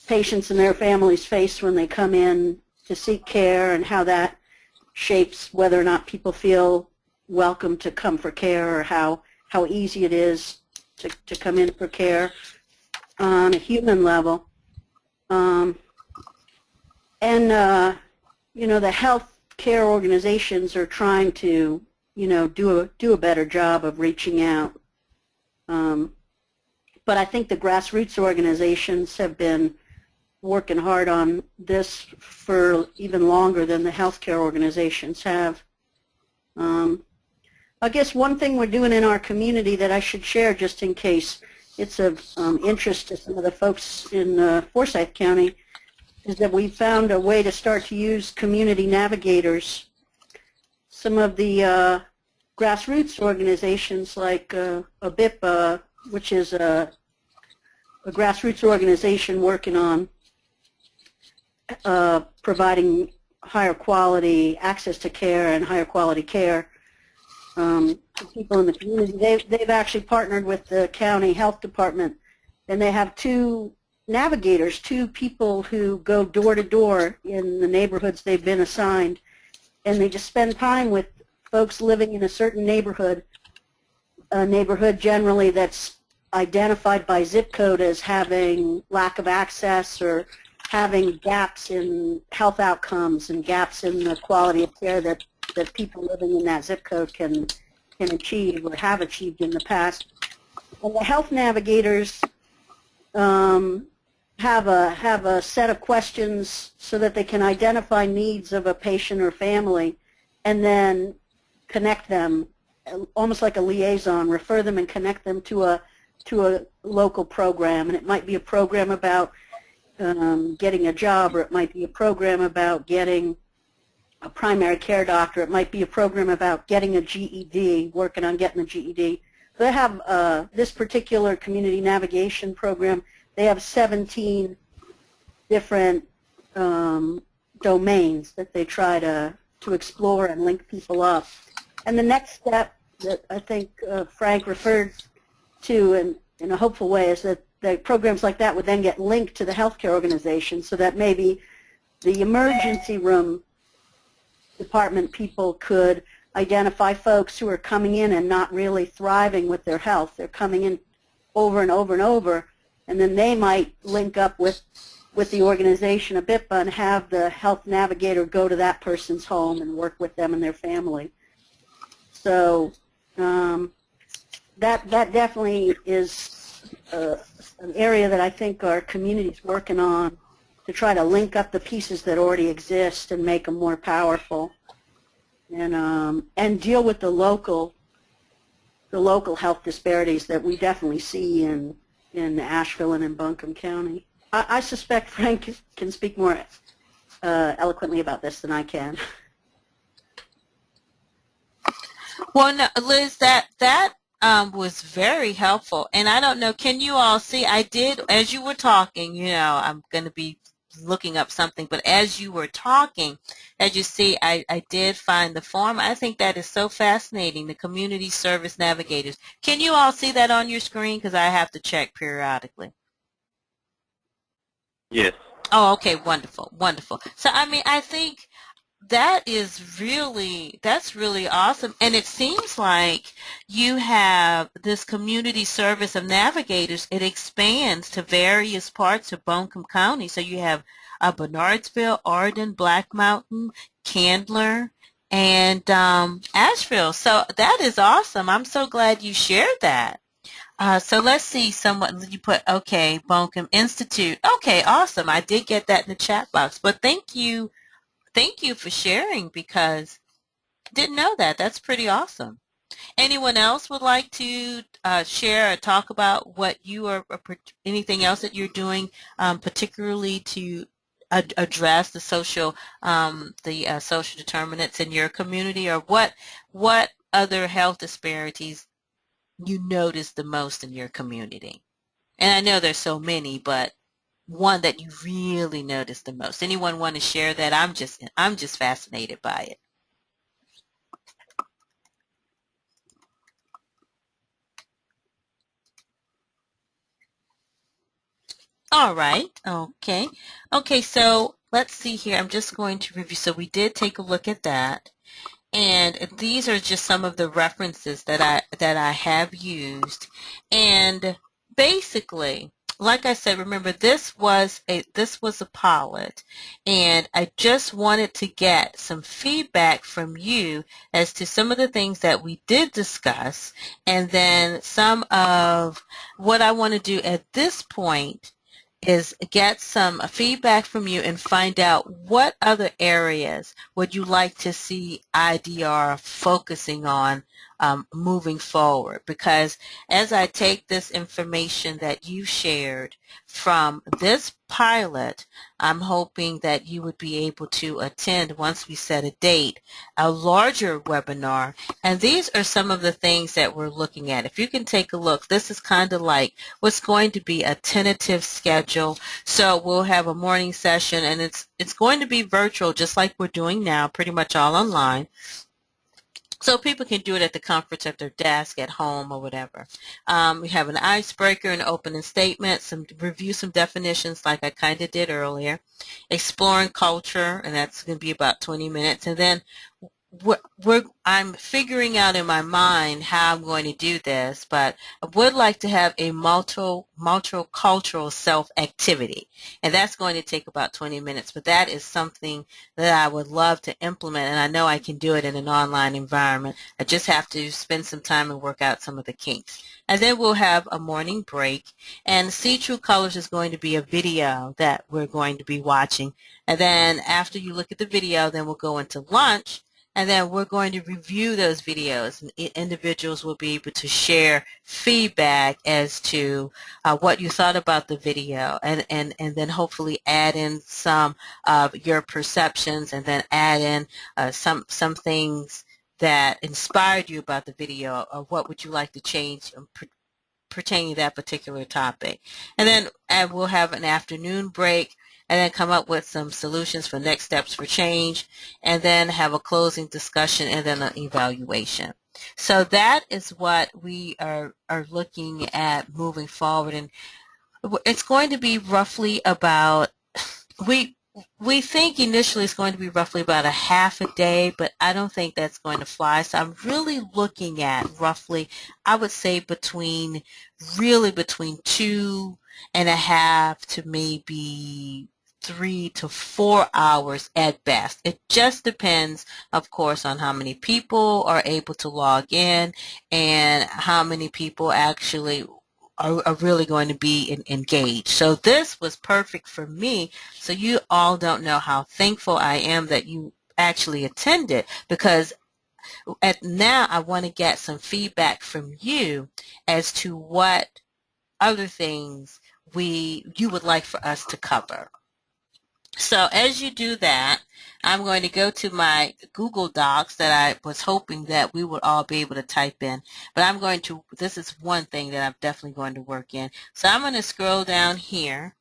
patients and their families face when they come in to seek care, and how that shapes whether or not people feel welcome to come for care, or how easy it is to come in for care on a human level. You know, the health care organizations are trying to, you know, do a better job of reaching out. But I think the grassroots organizations have been working hard on this for even longer than the healthcare organizations have. I guess one thing we're doing in our community that I should share, just in case it's of interest to some of the folks in Forsyth County, is that we found a way to start to use community navigators. Some of the grassroots organizations like ABIPA, which is a grassroots organization working on providing higher quality access to care and higher quality care to people in the community. They've actually partnered with the county health department, and they have two navigators, two people who go door to door in the neighborhoods they've been assigned, and they just spend time with folks living in a certain neighborhood a neighborhood generally that's identified by zip code as having lack of access or having gaps in health outcomes and gaps in the quality of care that people living in that zip code can achieve or have achieved in the past. And the health navigators have a set of questions so that they can identify needs of a patient or family and then connect them, almost like a liaison, refer them and connect them to a local program. And it might be a program about getting a job, or it might be a program about getting a primary care doctor. It might be a program about getting a GED, working on getting a GED. So they have this particular community navigation program. They have 17 different domains that they try to explore and link people up. And the next step that I think Frank referred to in a hopeful way is that programs like that would then get linked to the healthcare organization, so that maybe the emergency room department people could identify folks who are coming in and not really thriving with their health. They're coming in over and over and over, and then they might link up with the organization, a BIPA, and have the health navigator go to that person's home and work with them and their family. So that definitely is an area that I think our community's working on to try to link up the pieces that already exist and make them more powerful, and deal with the local health disparities that we definitely see in Asheville and in Buncombe County. I suspect Frank can speak more eloquently about this than I can. Well, no, Liz, that was very helpful. And I don't know, can you all see, I did, as you were talking, I'm going to be looking up something, but as you were talking, as you see, I did find the form. I think that is so fascinating, the community service navigators. Can you all see that on your screen? Because I have to check periodically. Yes. Oh, okay, wonderful, wonderful. So, I think that's really awesome. And it seems like you have this community service of navigators. It expands to various parts of Buncombe County. So you have Bernardsville, Arden, Black Mountain, Candler, and Asheville. So that is awesome. I'm so glad you shared that. So let's see, you put, okay, Buncombe Institute. Okay, awesome. I did get that in the chat box. But thank you for sharing, because I didn't know that. That's pretty awesome. Anyone else would like to share or talk about what you are, anything else that you're doing, particularly to address the social determinants in your community, or what other health disparities you notice the most in your community? And I know there's so many, but one that you really notice the most. Anyone want to share that? I'm just fascinated by it. All right. Okay. Okay, so let's see here. I'm just going to review. So we did take a look at that. And these are just some of the references that I have used. And basically, like I said, remember, this was a pilot, and I just wanted to get some feedback from you as to some of the things that we did discuss, and then some of what I want to do at this point is get some feedback from you and find out what other areas would you like to see IDR focusing on moving forward. Because as I take this information that you shared from this pilot, I'm hoping that you would be able to attend, once we set a date, a larger webinar. And these are some of the things that we're looking at. If you can take a look, this is kind of like what's going to be a tentative schedule. So we'll have a morning session, and it's going to be virtual, just like we're doing now, pretty much all online. So people can do it at the comfort of their desk, at home, or whatever. We have an icebreaker, an opening statement, review some definitions like I kind of did earlier, exploring culture, and that's going to be about 20 minutes. And then I'm figuring out in my mind how I'm going to do this, but I would like to have a multicultural self-activity, and that's going to take about 20 minutes, but that is something that I would love to implement, and I know I can do it in an online environment. I just have to spend some time and work out some of the kinks. And then we'll have a morning break, and See True Colors is going to be a video that we're going to be watching, and then after you look at the video, then we'll go into lunch. And then we're going to review those videos, and individuals will be able to share feedback as to what you thought about the video, and then hopefully add in some of your perceptions, and then add in some things that inspired you about the video, or what would you like to change pertaining to that particular topic. And then we'll have an afternoon break, and then come up with some solutions for next steps for change, and then have a closing discussion, and then an evaluation. So that is what we are looking at moving forward, and it's going to be roughly about, we think initially it's going to be roughly about a half a day, but I don't think that's going to fly. So I'm really looking at roughly, I would say between 2.5 to maybe 3 to 4 hours at best. It just depends, of course, on how many people are able to log in, and how many people actually are really going to be engaged. So this was perfect for me. So you all don't know how thankful I am that you actually attended, because now I want to get some feedback from you as to what other things you would like for us to cover. So as you do that, I'm going to go to my Google Docs that I was hoping that we would all be able to type in. But this is one thing that I'm definitely going to work in. So I'm going to scroll down here.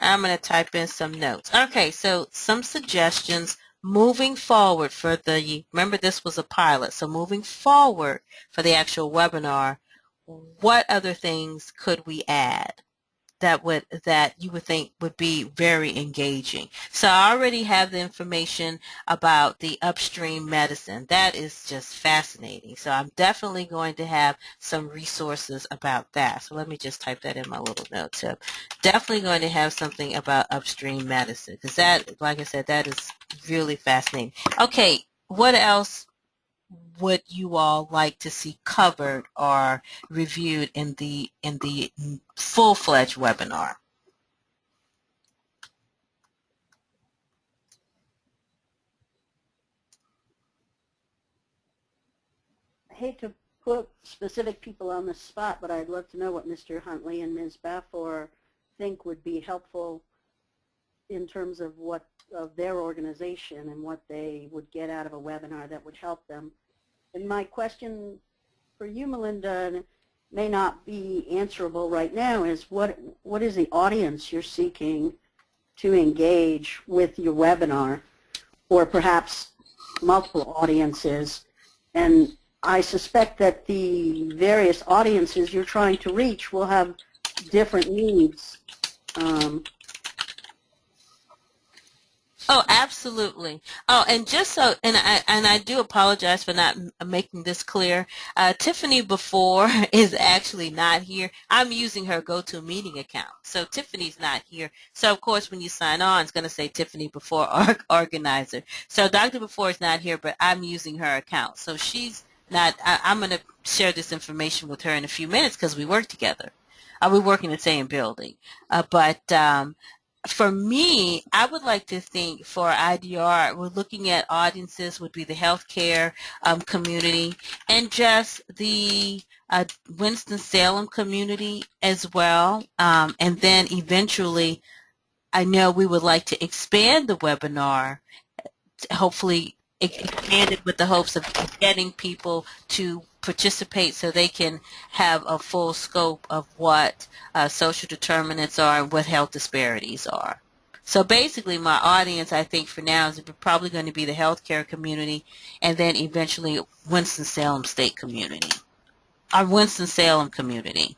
I'm going to type in some notes. Okay, so some suggestions moving forward remember this was a pilot, so moving forward for the actual webinar, what other things could we add that you would think would be very engaging? So I already have the information about the upstream medicine. That is just fascinating. So I'm definitely going to have some resources about that. So let me just type that in my little note tip. Definitely going to have something about upstream medicine, because that, like I said, that is really fascinating. Okay, what else would you all like to see covered or reviewed in the full-fledged webinar? I hate to put specific people on the spot, but I'd love to know what Mr. Huntley and Ms. Bafor think would be helpful in terms of their organization and what they would get out of a webinar that would help them. And my question for you, Melinda, may not be answerable right now, is what is the audience you're seeking to engage with your webinar, or perhaps multiple audiences? And I suspect that the various audiences you're trying to reach will have different needs. Oh, absolutely. Oh, and just so, and I do apologize for not making this clear. Tiffany Before is actually not here. I'm using her GoToMeeting account, so Tiffany's not here. So of course, when you sign on, it's going to say Tiffany Before Organizer. So Dr. Before is not here, but I'm using her account. So she's not. I'm going to share this information with her in a few minutes because we work together. We work in the same building, for me, I would like to think for IDR, we're looking at audiences would be the healthcare community, and just the Winston-Salem community as well. And then eventually, I know we would like to expand the webinar, hopefully expand it with the hopes of getting people to participate so they can have a full scope of what social determinants are and what health disparities are. So basically my audience, I think for now, is probably going to be the healthcare community, and then eventually Winston-Salem state community, our Winston-Salem community.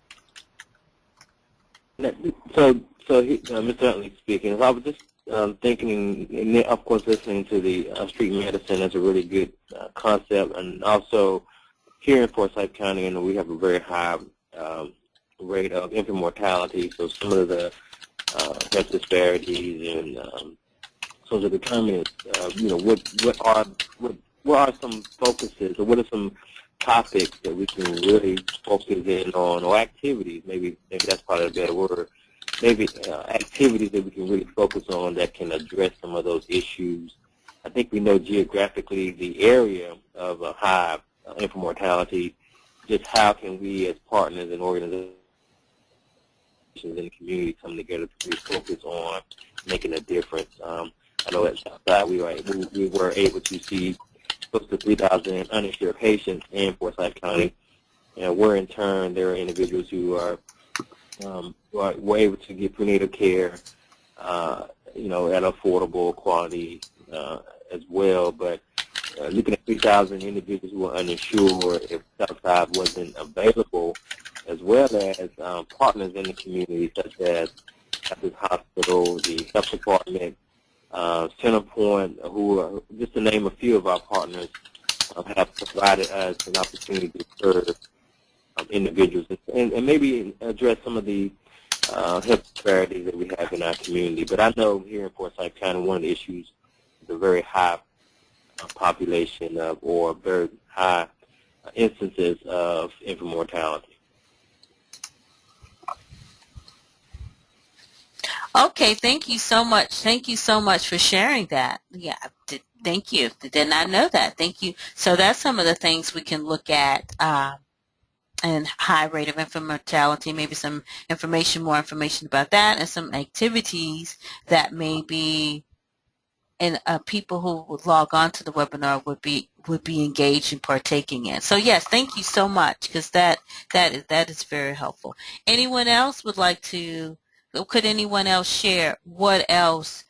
So Mr. Huntley speaking. If I would just thinking, and then, of course, listening to the street medicine is a really good concept, and also here in Forsyth County, we have a very high rate of infant mortality. So some of the health disparities and social determinants, what are some focuses, or what are some topics that we can really focus in on, or activities? Maybe that's probably a better word. Maybe activities that we can really focus on that can address some of those issues. I think we know geographically the area of a high infant mortality. Just how can we, as partners and organizations in the community, come together to really focus on making a difference? I know at Southside we were able to see close to 3,000 uninsured patients in Forsyth County, and where in turn there are individuals who were able to get prenatal care, at affordable quality as well. But looking at 3,000 individuals who were uninsured, if Southside wasn't available, as well as partners in the community such as this hospital, the health department, Centerpoint, who are, just to name a few of our partners, have provided us an opportunity to serve individuals and maybe address some of the health disparities that we have in our community. But I know here in Forsyth County, one of the issues is a very high population or very high instances of infant mortality. Okay, thank you so much. Thank you so much for sharing that. Yeah, thank you. Did not know that. Thank you. So that's some of the things we can look at and high rate of infant mortality, maybe some more information about that, and some activities that maybe and people who would log on to the webinar would be engaged in partaking in. So yes, thank you so much, because that is very helpful. Anyone else would like to? Could anyone else share what else,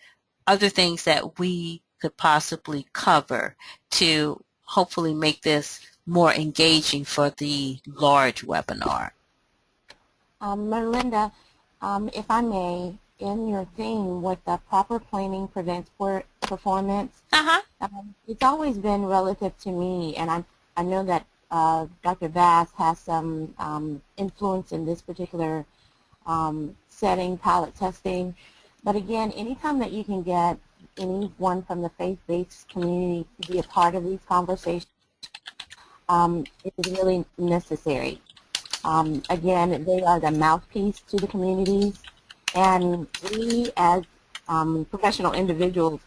other things that we could possibly cover to hopefully make this more engaging for the large webinar? Merlinda, if I may, in your theme with the proper planning prevents poor performance, it's always been relative to me, and I know that Dr. Bass has some influence in this particular setting, pilot testing. But again, anytime that you can get anyone from the faith-based community to be a part of these conversations, it is really necessary. Again, they are the mouthpiece to the communities, and we as professional individuals,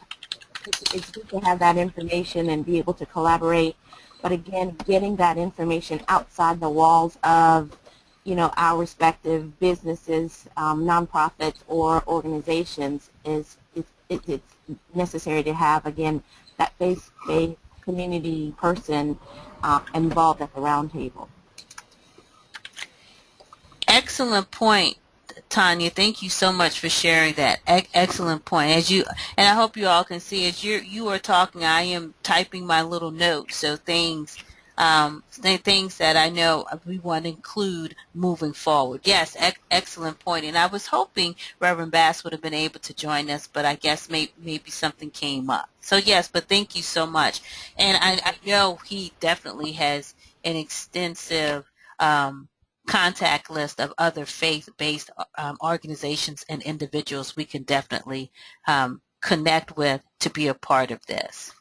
it's good to have that information and be able to collaborate. But again, getting that information outside the walls of our respective businesses, nonprofits, or organizations it's necessary to have, again, that faith-based community person involved at the round table. Excellent point, Tanya. Thank you so much for sharing that. Excellent point. And I hope you all can see, as you are talking, I am typing my little notes. So things that I know we want to include moving forward. Yes, excellent point. And I was hoping Reverend Bass would have been able to join us, but I guess maybe something came up. So yes, but thank you so much. And I know he definitely has an extensive contact list of other faith-based organizations and individuals we can definitely connect with to be a part of this.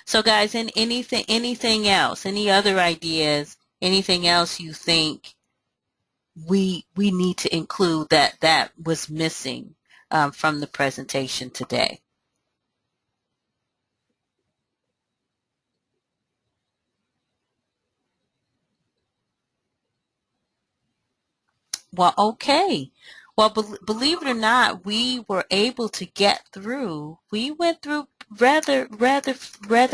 So guys, anything else, any other ideas, anything else you think we need to include that was missing from the presentation today? Well, okay. Well, believe it or not, we were able to get through. We went through rather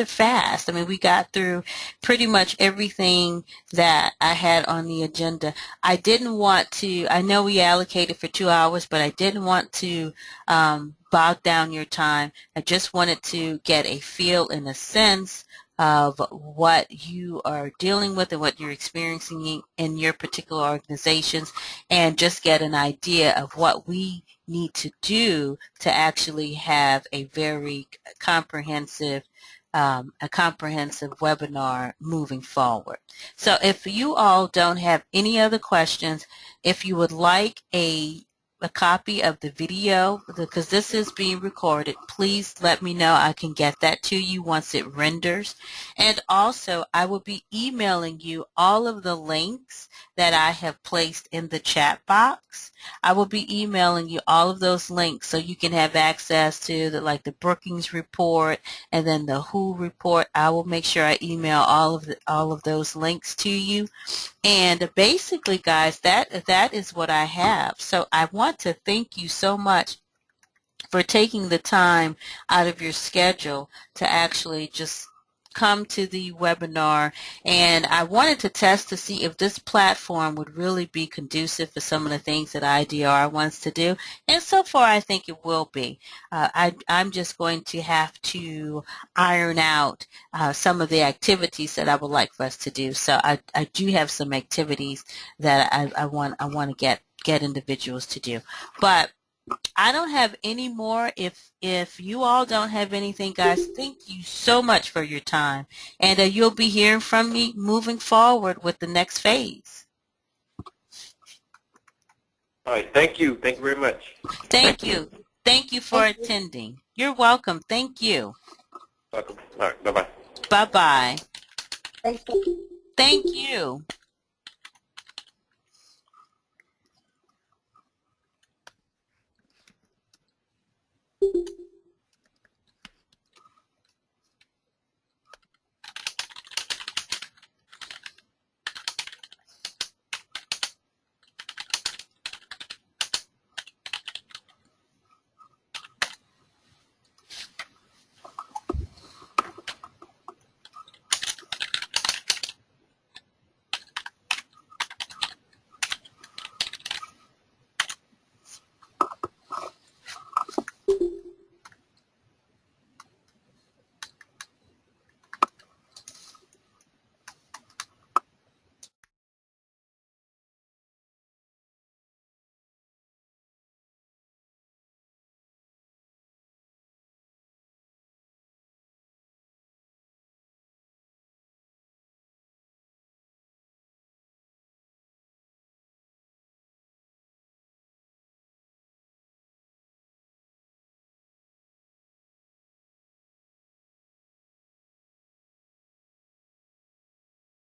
fast. I mean, we got through pretty much everything that I had on the agenda. I didn't want to, I know we allocated for 2 hours, but I didn't want to bog down your time. I just wanted to get a feel and a sense of what you are dealing with and what you're experiencing in your particular organizations, and just get an idea of what we need to do to actually have a very comprehensive webinar moving forward. So if you all don't have any other questions, if you would like a copy of the video, because this is being recorded, please let me know. I can get that to you once it renders. And also, I will be emailing you all of the links that I have placed in the chat box. I will be emailing you all of those links so you can have access to the Brookings report and then the WHO report. I will make sure I email all of those links to you. And basically, guys, that is what I have. So I want to thank you so much for taking the time out of your schedule to actually just come to the webinar. And I wanted to test to see if this platform would really be conducive for some of the things that IDR wants to do. And so far, I think it will be. I'm just going to have to iron out some of the activities that I would like for us to do. So I do have some activities that I want to get individuals to do. But I don't have any more. If you all don't have anything, guys, thank you so much for your time. And you'll be hearing from me moving forward with the next phase. All right. Thank you. Thank you very much. Thank you. Thank you for attending. You're welcome. Thank you. Welcome. All right. Bye-bye. Bye-bye. Thank you. Thank you. Thank you.